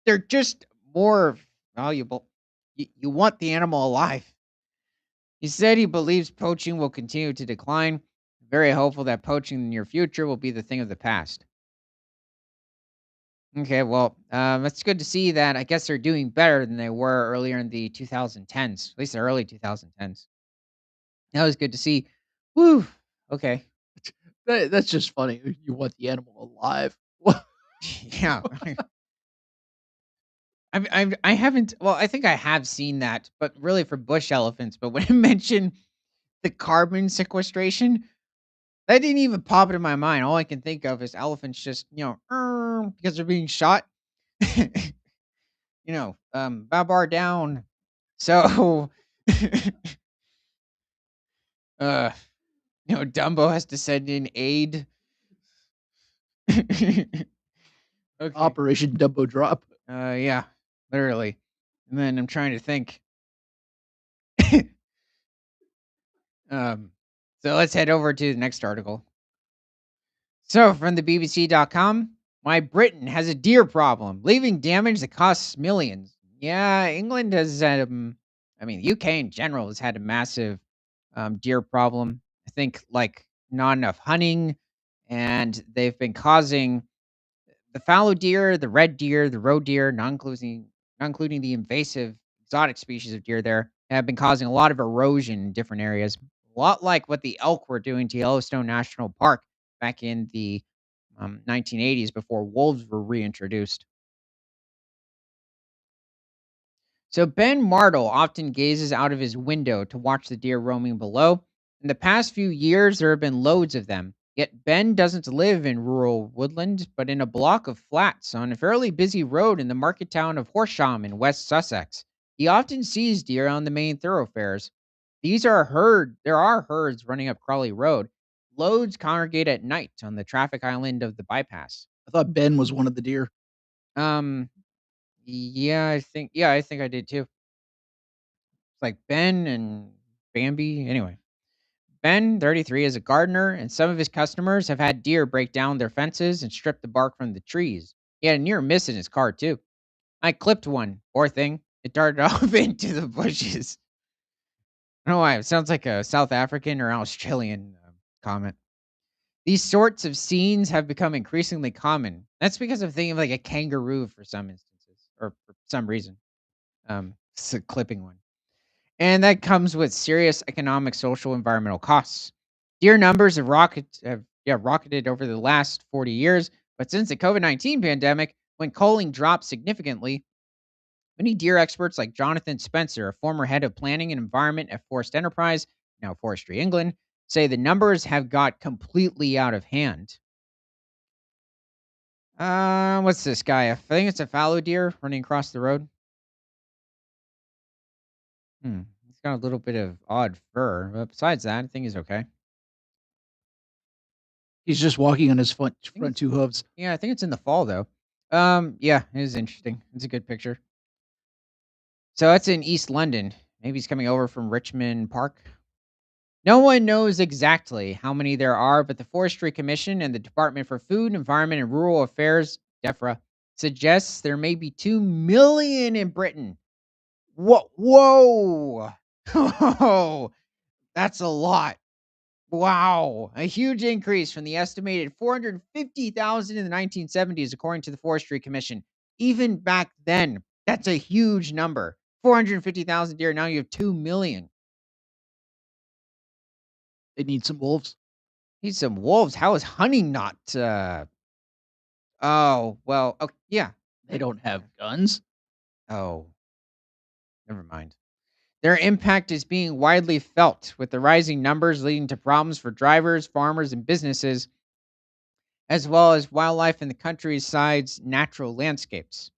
they're just more valuable. You want the animal alive. He said he believes poaching will continue to decline. Very hopeful that poaching in the near future will be the thing of the past. Okay, well, it's good to see that I guess they're doing better than they were earlier in the 2010s, at least the early 2010s. That was good to see. Woo. Okay. That's just funny. You want the animal alive. What? Yeah. I haven't. Well, I think I have seen that, but really for bush elephants. But when I mentioned the carbon sequestration, that didn't even pop into my mind. All I can think of is elephants just because they're being shot. Babar down. So, uh, Dumbo has to send in aid. Okay. Operation Dumbo Drop. Yeah, literally. And then I'm trying to think. um, so let's head over to the next article. So from the BBC.com, why Britain has a deer problem, leaving damage that costs millions. Yeah, England has the UK in general has had a massive deer problem. I think like not enough hunting, and they've been causing the fallow deer, the red deer, the roe deer, not including the invasive exotic species of deer there, have been causing a lot of erosion in different areas. A lot like what the elk were doing to Yellowstone National Park back in the 1980s before wolves were reintroduced. So Ben Martle often gazes out of his window to watch the deer roaming below. In the past few years, there have been loads of them. Yet Ben doesn't live in rural woodland, but in a block of flats on a fairly busy road in the market town of Horsham in West Sussex. He often sees deer on the main thoroughfares. There are herds running up Crawley Road. Loads congregate at night on the traffic island of the bypass. I thought Ben was one of the deer. Um, yeah, I think I did too. Like Ben and Bambi. Anyway, Ben, 33, is a gardener, and some of his customers have had deer break down their fences and strip the bark from the trees. He had a near miss in his car, too. I clipped one. Poor thing. It darted off into the bushes. I don't know why. It sounds like a South African or Australian comment. These sorts of scenes have become increasingly common. That's because I'm thinking of like a kangaroo for some instances or for some reason. It's a clipping one. And that comes with serious economic, social, environmental costs. Deer numbers have rocketed over the last 40 years, but since the COVID-19 pandemic, when culling dropped significantly, many deer experts like Jonathan Spencer, a former head of planning and environment at Forest Enterprise, now Forestry England, say the numbers have got completely out of hand. What's this guy? I think it's a fallow deer running across the road. He's got a little bit of odd fur, but besides that, I think he's okay. He's just walking on his think front it's two hooves. Yeah, I think it's in the fall though. Yeah, it is interesting. It's a good picture. So that's in East London. Maybe he's coming over from Richmond Park. No one knows exactly how many there are, but the Forestry Commission and the Department for Food, Environment, and Rural Affairs, DEFRA, suggests there may be 2 million in Britain. Whoa, whoa, oh, that's a lot. Wow, a huge increase from the estimated 450,000 in the 1970s, according to the Forestry Commission. Even back then, that's a huge number. 450,000 deer. Now you have 2 million. They need some wolves. Need some wolves. How is hunting not? Oh, well, okay, yeah. They don't have guns. Oh, never mind. Their impact is being widely felt, with the rising numbers leading to problems for drivers, farmers, and businesses, as well as wildlife in the countryside's natural landscapes.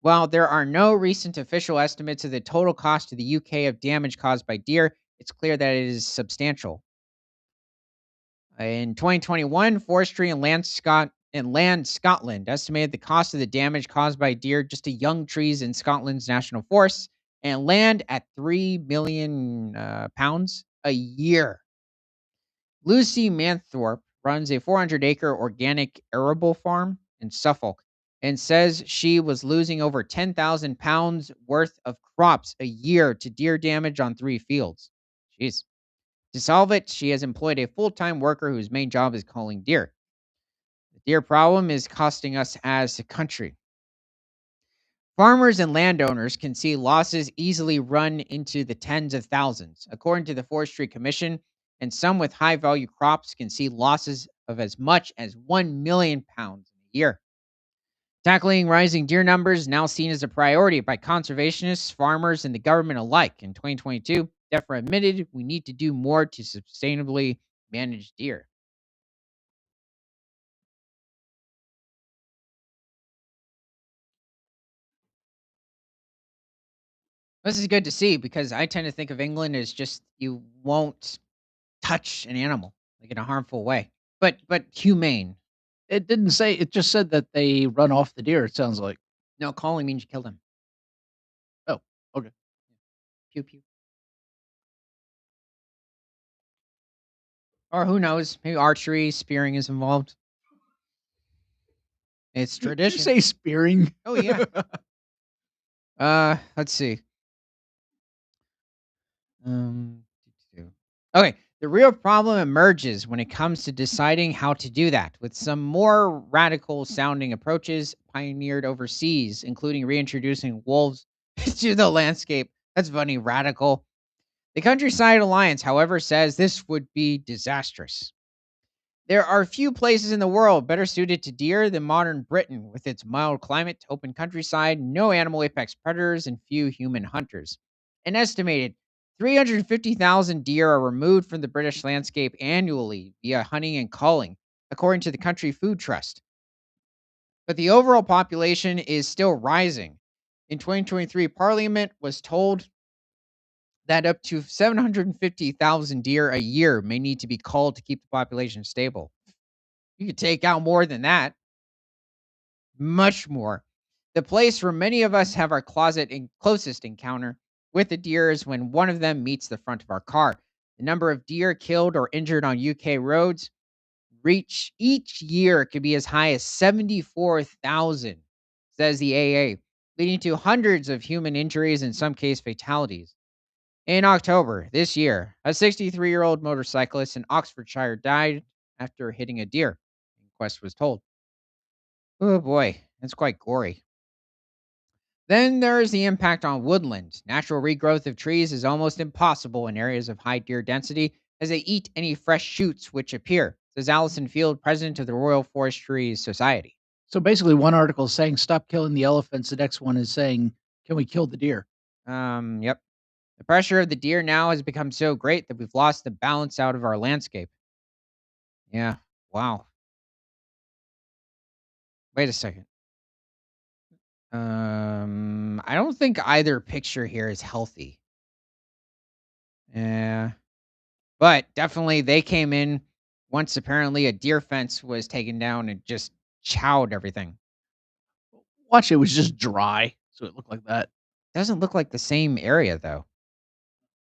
While there are no recent official estimates of the total cost to the UK of damage caused by deer, it's clear that it is substantial. In 2021, Forestry and Land Scotland estimated the cost of the damage caused by deer just to young trees in Scotland's national forests and land at £3 million pounds a year. Lucy Manthorpe runs a 400-acre organic arable farm in Suffolk and says she was losing over 10,000 pounds worth of crops a year to deer damage on 3 fields. Jeez. To solve it, she has employed a full-time worker whose main job is calling deer. Deer problem is costing us as a country. Farmers and landowners can see losses easily run into the tens of thousands. According to the Forestry Commission, and some with high value crops can see losses of as much as 1 million pounds a year. Tackling rising deer numbers is now seen as a priority by conservationists, farmers, and the government alike. In 2022, DEFRA admitted we need to do more to sustainably manage deer. This is good to see because I tend to think of England as just you won't touch an animal like in a harmful way, but humane. It didn't say, it just said that they run off the deer, it sounds like. No, calling means you kill them. Oh, okay. Pew pew. Or who knows? Maybe archery, spearing is involved. It's Did you tradition. say spearing? Oh yeah. Let's see. Um, okay. The real problem emerges when it comes to deciding how to do that, with some more radical sounding approaches pioneered overseas, including reintroducing wolves to the landscape. That's funny, radical. The Countryside Alliance, however, says this would be disastrous. There are few places in the world better suited to deer than modern Britain, with its mild climate, open countryside, no animal apex predators, and few human hunters. An estimated 350,000 deer are removed from the British landscape annually via hunting and culling, according to the Country Food Trust. But the overall population is still rising. In 2023, Parliament was told that up to 750,000 deer a year may need to be culled to keep the population stable. You could take out more than that, much more. The place where many of us have our closet and closest encounter with the deer is when one of them meets the front of our car. The number of deer killed or injured on UK roads reach each year could be as high as 74,000, says the AA, leading to hundreds of human injuries and some case fatalities. In October this year, a 63-year-old motorcyclist in Oxfordshire died after hitting a deer, Quest was told. Oh boy, that's quite gory. Then there is the impact on woodland. Natural regrowth of trees is almost impossible in areas of high deer density as they eat any fresh shoots which appear, says Alison Field, president of the Royal Forestry Society. So basically, one article is saying, "Stop killing the elephants." The next one is saying, "Can we kill the deer?" Yep. The pressure of the deer now has become so great that we've lost the balance out of our landscape. Yeah. Wow. Wait a second. I don't think either picture here is healthy. Yeah. But definitely they came in once apparently a deer fence was taken down and just chowed everything. Watch, it was just dry, so it looked like that. Doesn't look like the same area though.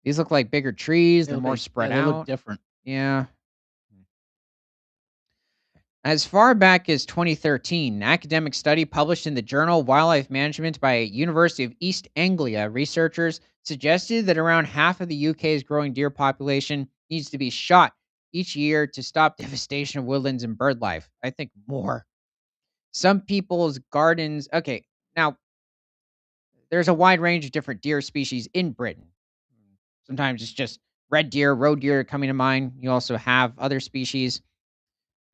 These look like bigger trees, They they're look more like, yeah, spread they look out. different. Yeah. As far back as 2013, an academic study published in the journal Wildlife Management by University of East Anglia researchers suggested that around half of the UK's growing deer population needs to be shot each year to stop devastation of woodlands and bird life. I think more. Some people's gardens. Okay, now there's a wide range of different deer species in Britain. Sometimes it's just red deer, roe deer coming to mind. You also have other species.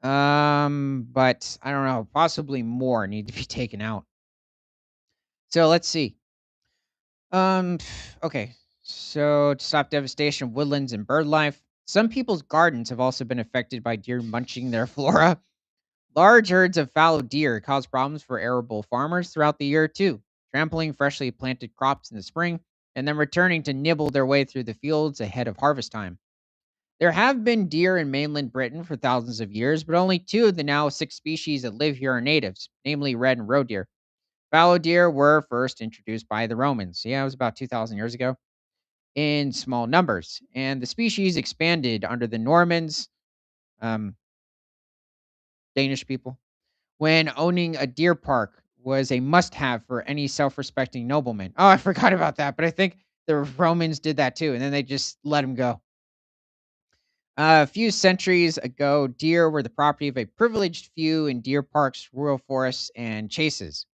But I don't know, possibly more need to be taken out. So let's see. Um, okay. So to stop devastation of woodlands and bird life, some people's gardens have also been affected by deer munching their flora. Large herds of fallow deer cause problems for arable farmers throughout the year too, trampling freshly planted crops in the spring and then returning to nibble their way through the fields ahead of harvest time. There have been deer in mainland Britain for thousands of years, but only two of the now six species that live here are natives, namely red and roe deer. Fallow deer were first introduced by the Romans. Yeah, it was about 2,000 years ago in small numbers, and the species expanded under the Normans, um, Danish people, when owning a deer park was a must have for any self respecting nobleman. Oh, I forgot about that, but I think the Romans did that too, and then they just let him go. A few centuries ago, deer were the property of a privileged few in deer parks, rural forests, and chases.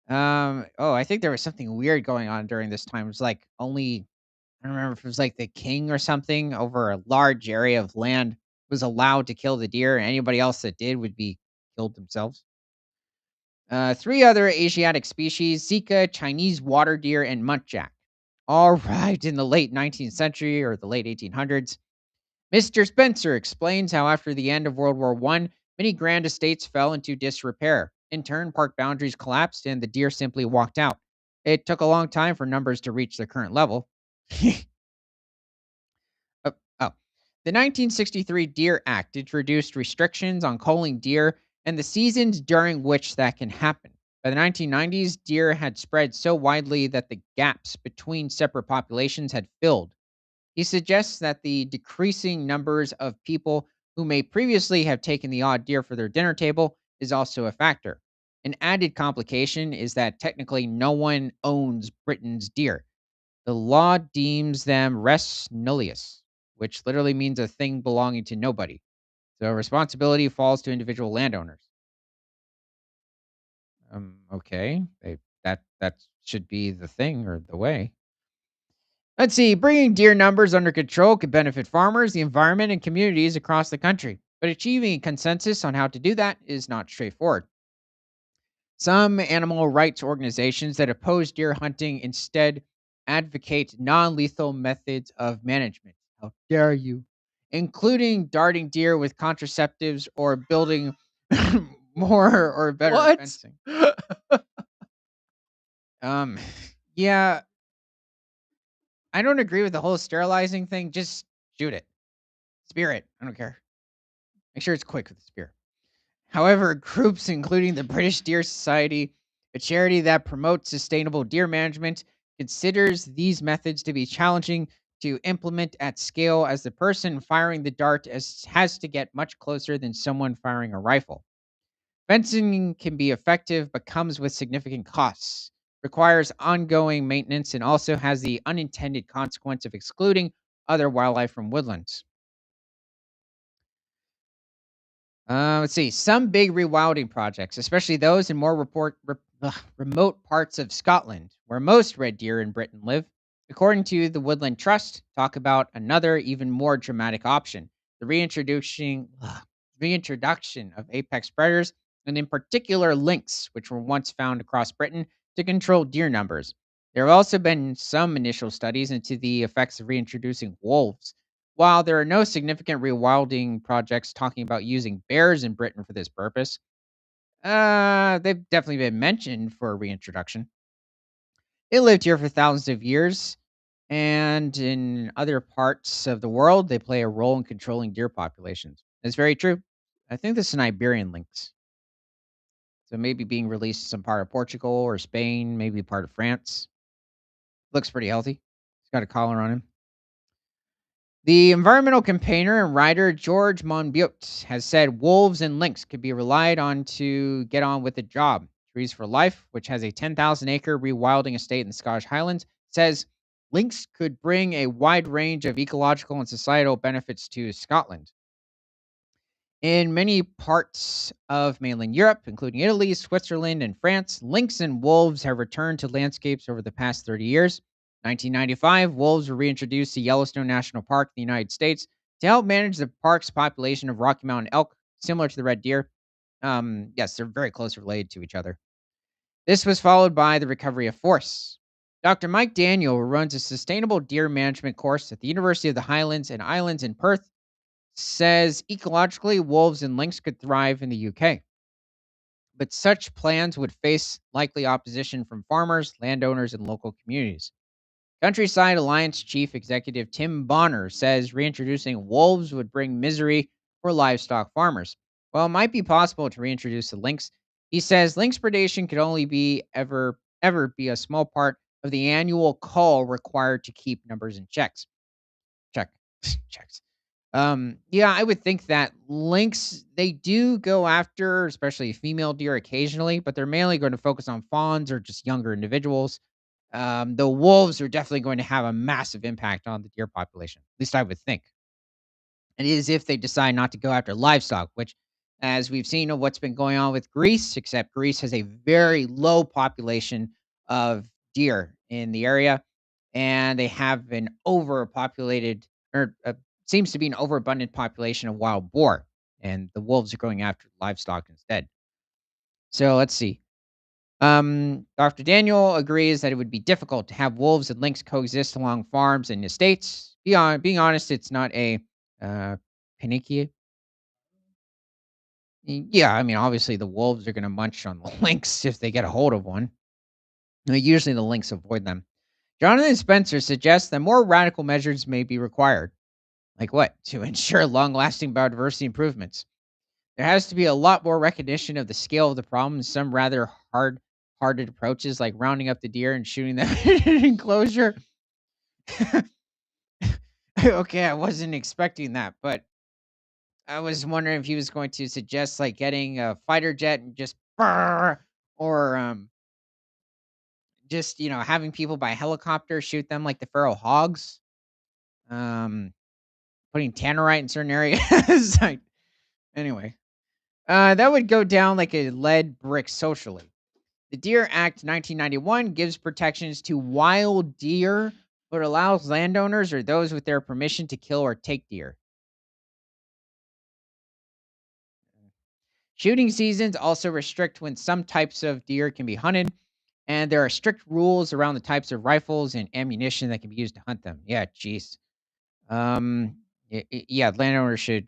I think there was something weird going on during this time. It was like only I don't remember if it was like the king or something over a large area of land was allowed to kill the deer, and anybody else that did would be killed themselves. Three other Asiatic species, Zika, Chinese water deer, and muntjac, all arrived in the late 19th century or the late 1800s. Mr. Spencer explains how after the end of World War I, many grand estates fell into disrepair. In turn, park boundaries collapsed and the deer simply walked out. It took a long time for numbers to reach their current level. Oh, oh. The 1963 Deer Act introduced restrictions on culling deer and the seasons during which that can happen. By the 1990s, deer had spread so widely that the gaps between separate populations had filled. He suggests that the decreasing numbers of people who may previously have taken the odd deer for their dinner table is also a factor. An added complication is that technically no one owns Britain's deer. The law deems them res nullius, which literally means a thing belonging to nobody. So responsibility falls to individual landowners. Okay, that should be the thing or the way. Let's see, bringing deer numbers under control could benefit farmers, the environment, and communities across the country. But achieving a consensus on how to do that is not straightforward. Some animal rights organizations that oppose deer hunting instead advocate non lethal methods of management. How dare you? Including darting deer with contraceptives or building more or better What? fencing. Um, yeah, I don't agree with the whole sterilizing thing. Just shoot it. Spear it. I don't care. Make sure it's quick with the spear. However, groups including the British Deer Society, a charity that promotes sustainable deer management, considers these methods to be challenging to implement at scale as the person firing the dart has to get much closer than someone firing a rifle. Fencing can be effective but comes with significant costs, requires ongoing maintenance, and also has the unintended consequence of excluding other wildlife from woodlands. Let's see. Some big rewilding projects, especially those in more remote parts of Scotland, where most red deer in Britain live, according to the Woodland Trust, talk about another, even more dramatic option: the reintroduction of apex predators, and in particular lynx, which were once found across Britain to control deer numbers. There have also been some initial studies into the effects of reintroducing wolves, while there are no significant rewilding projects talking about using bears in Britain for this purpose. They've definitely been mentioned for reintroduction. They lived here for thousands of years, and in other parts of the world, they play a role in controlling deer populations. It's very true. I think this is an Iberian lynx. So maybe being released in some part of Portugal or Spain, maybe part of France. Looks pretty healthy. He's got a collar on him. The environmental campaigner and writer George Monbiot has said wolves and lynx could be relied on to get on with the job. Trees for Life, which has a 10,000-acre rewilding estate in the Scottish Highlands, says lynx could bring a wide range of ecological and societal benefits to Scotland. In many parts of mainland Europe, including Italy, Switzerland, and France, lynx and wolves have returned to landscapes over the past 30 years. 1995, wolves were reintroduced to Yellowstone National Park in the United States to help manage the park's population of Rocky Mountain elk, similar to the red deer. Yes, they're very close related to each other. This was followed by the recovery of force. Dr. Mike Daniel, who runs a sustainable deer management course at the University of the Highlands and Islands in Perth, says ecologically, wolves and lynx could thrive in the UK, but such plans would face likely opposition from farmers, landowners, and local communities. Countryside Alliance Chief Executive Tim Bonner says reintroducing wolves would bring misery for livestock farmers. While it might be possible to reintroduce the lynx, he says lynx predation could only be ever be a small part of the annual cull required to keep numbers in check checks. Yeah, I would think that lynx, they do go after, especially female deer occasionally, but they're mainly going to focus on fawns or just younger individuals. The wolves are definitely going to have a massive impact on the deer population. At least I would think. It is if they decide not to go after livestock, which, as we've seen of what's been going on with Greece, except Greece has a very low population of deer in the area, and they have an overpopulated, or seems to be an overabundant population of wild boar, and the wolves are going after livestock instead. So let's see. Dr. Daniel agrees that it would be difficult to have wolves and lynx coexist along farms and estates. Being honest, it's not a panacea. Yeah, I mean, obviously the wolves are going to munch on the lynx if they get a hold of one. Usually the lynx avoid them. Jonathan Spencer suggests that more radical measures may be required. Like what? To ensure long lasting biodiversity improvements. There has to be a lot more recognition of the scale of the problem. Some rather hearted approaches, like rounding up the deer and shooting them in an enclosure. Okay, I wasn't expecting that, but I was wondering if he was going to suggest like getting a fighter jet and just brrr, or just having people by helicopter shoot them like the feral hogs. Um, putting tannerite in certain areas. Like, anyway, that would go down like a lead brick socially. The Deer Act 1991 gives protections to wild deer, but allows landowners or those with their permission to kill or take deer. Shooting seasons also restrict when some types of deer can be hunted, and there are strict rules around the types of rifles and ammunition that can be used to hunt them. Yeah, jeez. Um, yeah, landowners should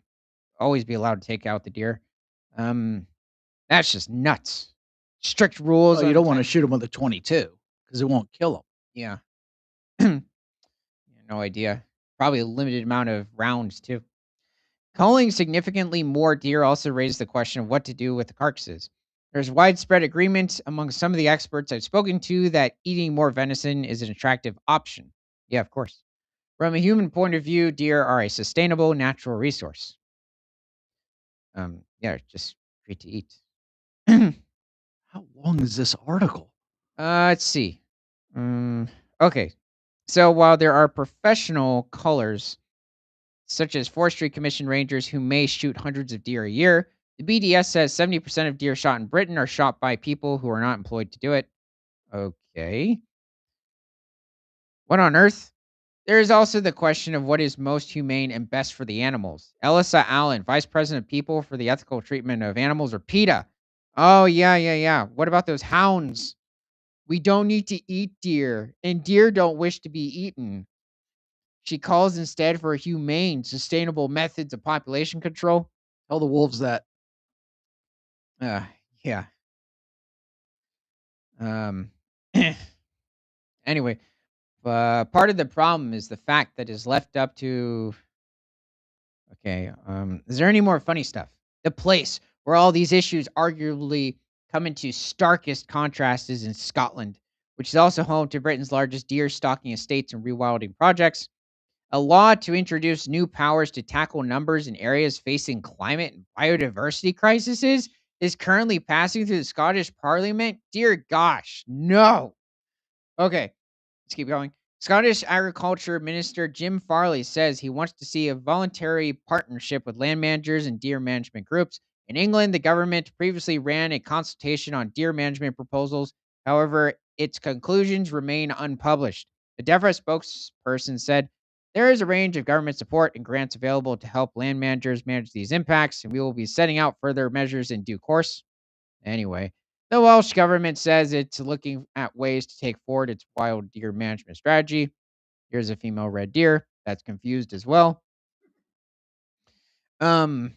always be allowed to take out the deer. Um, that's just nuts. Strict rules Well, you on the don't wanna type. shoot them with a 22 because it won't kill them. Yeah, no idea. Probably a limited amount of rounds too. Culling significantly more deer also raised the question of what to do with the carcasses. There's widespread agreement among some of the experts I've spoken to that eating more venison is an attractive option. Yeah, of course. From a human point of view, deer are a sustainable natural resource. Yeah, just great to eat. How long is this article? Let's see. Okay. So while there are professional cullers, such as forestry commission rangers who may shoot hundreds of deer a year, the BDS says 70% of deer shot in Britain are shot by people who are not employed to do it. Okay. What on earth? There is also the question of what is most humane and best for the animals. Elissa Allen, Vice President of People for the Ethical Treatment of Animals, or PETA. Oh, yeah, yeah, yeah. What about those hounds? We don't need to eat deer, and deer don't wish to be eaten. She calls instead for humane, sustainable methods of population control. Tell the wolves that. Uh, yeah. Um, anyway, part of the problem is the fact that is left up to. Okay. Is there any more funny stuff? The place where all these issues arguably come into starkest contrast is in Scotland, which is also home to Britain's largest deer stalking estates and rewilding projects. A law to introduce new powers to tackle numbers in areas facing climate and biodiversity crises is currently passing through the Scottish Parliament. Dear gosh, no. Okay, let's keep going. Scottish Agriculture Minister Jim Farley says he wants to see a voluntary partnership with land managers and deer management groups. In England, the government previously ran a consultation on deer management proposals. However, its conclusions remain unpublished. The DEFRA spokesperson said, there is a range of government support and grants available to help land managers manage these impacts, and we will be setting out further measures in due course. Anyway, the Welsh government says it's looking at ways to take forward its wild deer management strategy. Here's a female red deer that's confused as well. Um,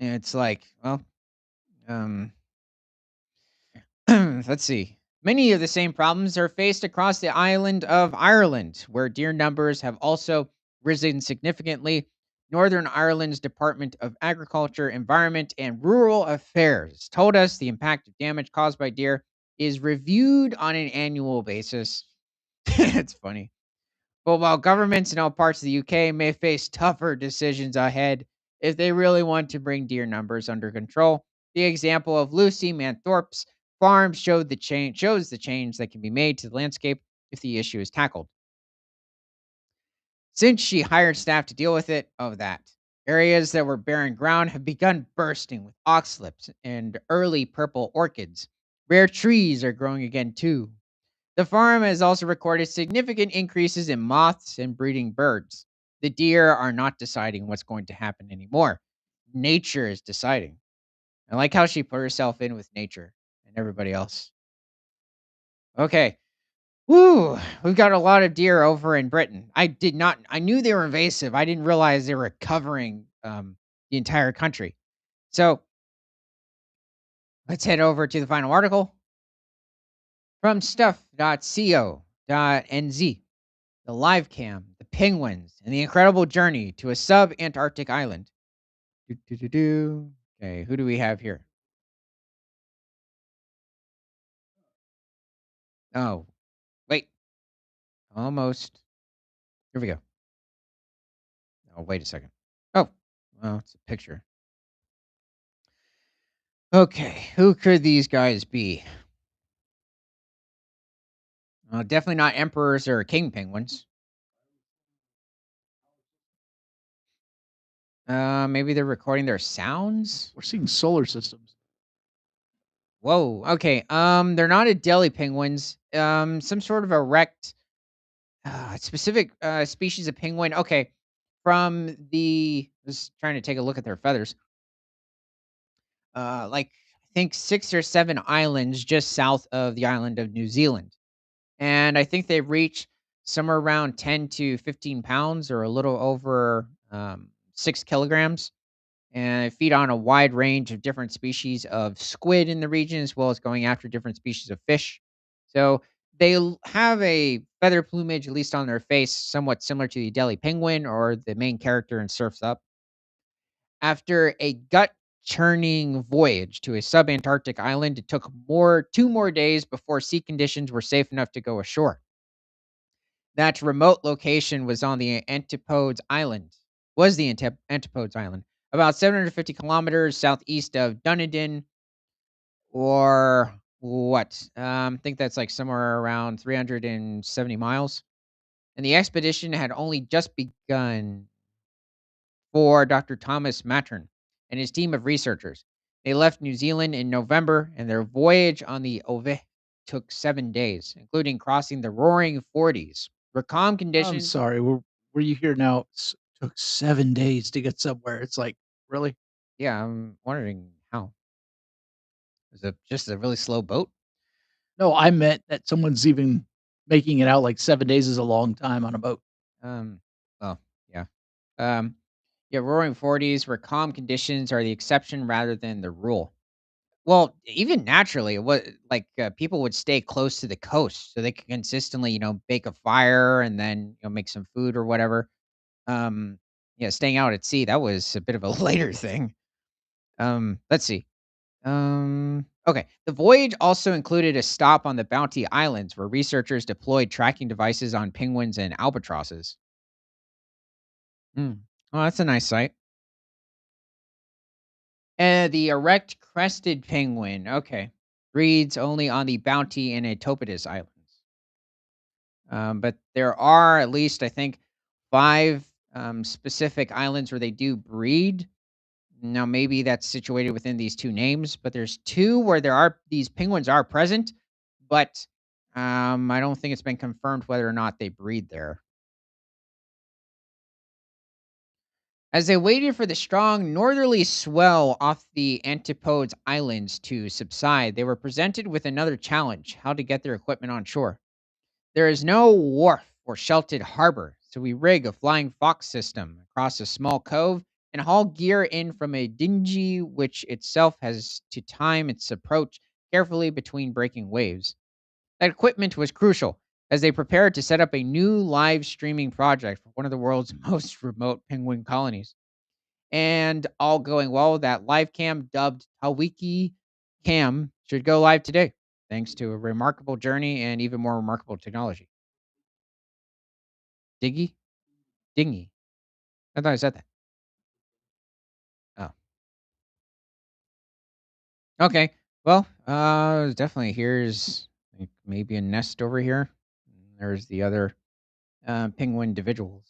and it's like, well, um, let's see. Many of the same problems are faced across the island of Ireland, where deer numbers have also risen significantly. Northern Ireland's Department of Agriculture, Environment, and Rural Affairs told us the impact of damage caused by deer is reviewed on an annual basis. It's funny. But while governments in all parts of the UK may face tougher decisions ahead if they really want to bring deer numbers under control, the example of Lucy Manthorpe's farm shows the change that can be made to the landscape if the issue is tackled. Since she hired staff to deal with it, of that. Areas that were barren ground have begun bursting with oxlips and early purple orchids. Rare trees are growing again, too. The farm has also recorded significant increases in moths and breeding birds. The deer are not deciding what's going to happen anymore. Nature is deciding. I like how she put herself in with nature and everybody else. Okay. Woo! We've got a lot of deer over in Britain. I knew they were invasive. I didn't realize they were covering the entire country. So let's head over to the final article from stuff.co.nz. The live cam, the penguins, and the incredible journey to a sub Antarctic island. Do, do, do, do. Okay, who do we have here? Oh, wait, almost. Here we go. Oh, wait a second. Oh, well, it's a picture. Okay, who could these guys be? Definitely not emperors or king penguins. Maybe they're recording their sounds. We're seeing solar systems. Whoa. Okay. They're not Adelie penguins. Some sort of erect, specific species of penguin. Okay. From the, just trying to take a look at their feathers. Like I think 6 or 7 islands just south of the island of New Zealand, and I think they reach somewhere around 10 to 15 pounds, or a little over 6 kilograms, and they feed on a wide range of different species of squid in the region, as well as going after different species of fish. So have a feather plumage, at least on their face, somewhat similar to the Adelie penguin or the main character in Surf's Up. After a gut churning voyage to a subantarctic island, it took 2 more days before sea conditions were safe enough to go ashore. That remote location was on the Antipodes Island. Was the Antipodes Island, about 750 kilometers southeast of Dunedin, or what? I think that's like somewhere around 370 miles. And the expedition had only just begun for Dr. Thomas Mattern and his team of researchers. They left New Zealand in November, and their voyage on the Ove took 7 days, including crossing the roaring 40s, where calm I'm conditions. sorry. Were you here now? Took 7 days to get somewhere. It's like, really? Yeah, I'm wondering how. Is it just a really slow boat? No, I meant that someone's even making it out like 7 days is a long time on a boat. Um, oh, yeah. Um, yeah, roaring 40s, where calm conditions are the exception rather than the rule. Well, even naturally, what like people would stay close to the coast so they could consistently, bake a fire and then make some food or whatever. Um, yeah, staying out at sea, that was a bit of a later thing. Let's see. Okay. The voyage also included a stop on the Bounty Islands where researchers deployed tracking devices on penguins and albatrosses. Mm. Oh, that's a nice sight. The erect crested penguin. Okay. Breeds only on the Bounty and Etopides Islands. But there are at least, I think, 5 specific islands where they do breed. Now, maybe that's situated within these 2 names, but there's 2 where these penguins are present, but I don't think it's been confirmed whether or not they breed there. As they waited for the strong northerly swell off the Antipodes Islands to subside, they were presented with another challenge: how to get their equipment on shore. There is no wharf or sheltered harbor, so we rig a flying fox system across a small cove and haul gear in from a dinghy, which itself has to time its approach carefully between breaking waves. That equipment was crucial as they prepared to set up a new live streaming project for one of the world's most remote penguin colonies. And all going well, that live cam, dubbed Tawiki Cam, should go live today, thanks to a remarkable journey and even more remarkable technology. Diggy? Dingy. I thought I said that. Oh, okay. Well, definitely here's like maybe a nest over here. There's the other penguin individuals.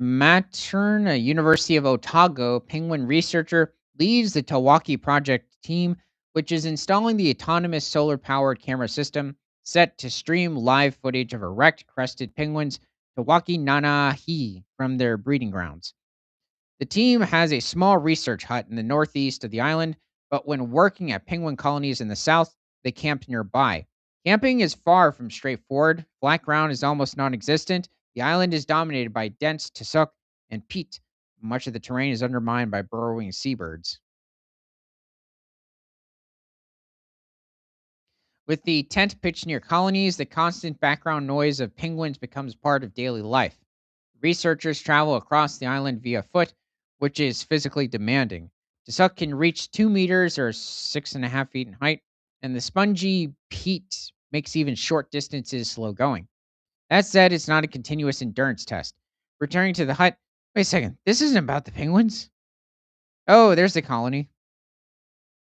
Matern, a University of Otago penguin researcher, leads the Tawaki project team, which is installing the autonomous solar powered camera system set to stream live footage of erect crested penguins Tawaki Nanahi from their breeding grounds. The team has a small research hut in the northeast of the island, but when working at penguin colonies in the south, they camp nearby. Camping is far from straightforward. Flat ground is almost non existent. The island is dominated by dense tussock and peat. Much of the terrain is undermined by burrowing seabirds. With the tent pitched near colonies, the constant background noise of penguins becomes part of daily life. Researchers travel across the island via foot, which is physically demanding. The suck can reach 2 meters or 6.5 feet in height, and the spongy peat makes even short distances slow going. That said, it's not a continuous endurance test. Returning to the hut, wait a second, this isn't about the penguins. Oh, there's the colony.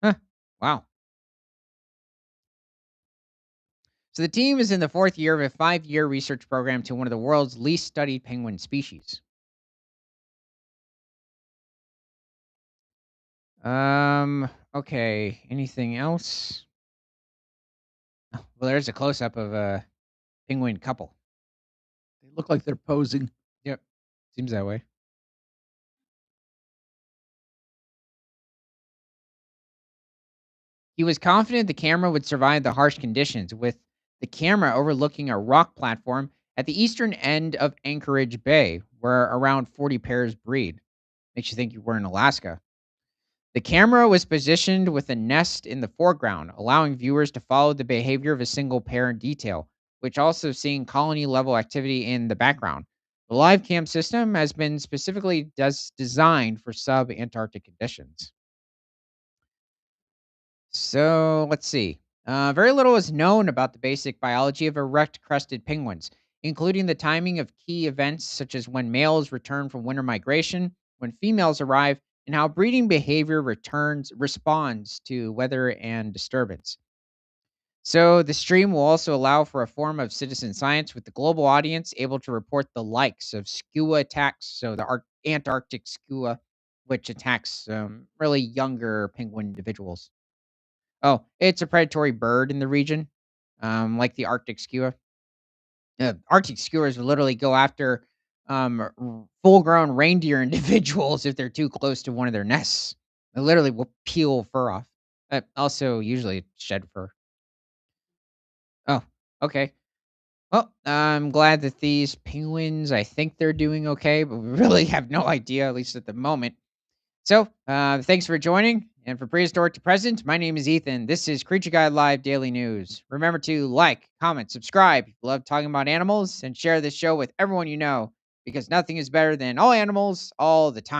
Huh. Wow. So the team is in the fourth year of a 5-year research program to one of the world's least studied penguin species. Okay. Anything else? Oh, well, there's a close up of a penguin couple. They look like they're posing. Yep. Seems that way. He was confident the camera would survive the harsh conditions, with the camera overlooking a rock platform at the eastern end of Anchorage Bay, where around 40 pairs breed. Makes you think you were in Alaska. The camera was positioned with a nest in the foreground, allowing viewers to follow the behavior of a single pair in detail, which also seeing colony level activity in the background. The live cam system has been specifically designed for sub Antarctic conditions. So let's see. Very little is known about the basic biology of erect crested penguins, including the timing of key events such as when males return from winter migration, when females arrive, and how breeding behavior returns responds to weather and disturbance. So the stream will also allow for a form of citizen science with the global audience able to report the likes of skua attacks, so the Antarctic skua, which attacks really younger penguin individuals. Oh, it's a predatory bird in the region, like the Arctic skua. Arctic skuas will literally go after full-grown reindeer individuals if they're too close to one of their nests. They literally will peel fur off. Also, usually shed fur. Oh, okay. Well, I'm glad that these penguins, I think they're doing okay, but we really have no idea, at least at the moment. So, thanks for joining. And for Prehistoric to Present, my name is Ethan. This is Creature Guide Live Daily News. Remember to like, comment, subscribe if you love talking about animals, and share this show with everyone you know because nothing is better than all animals all the time.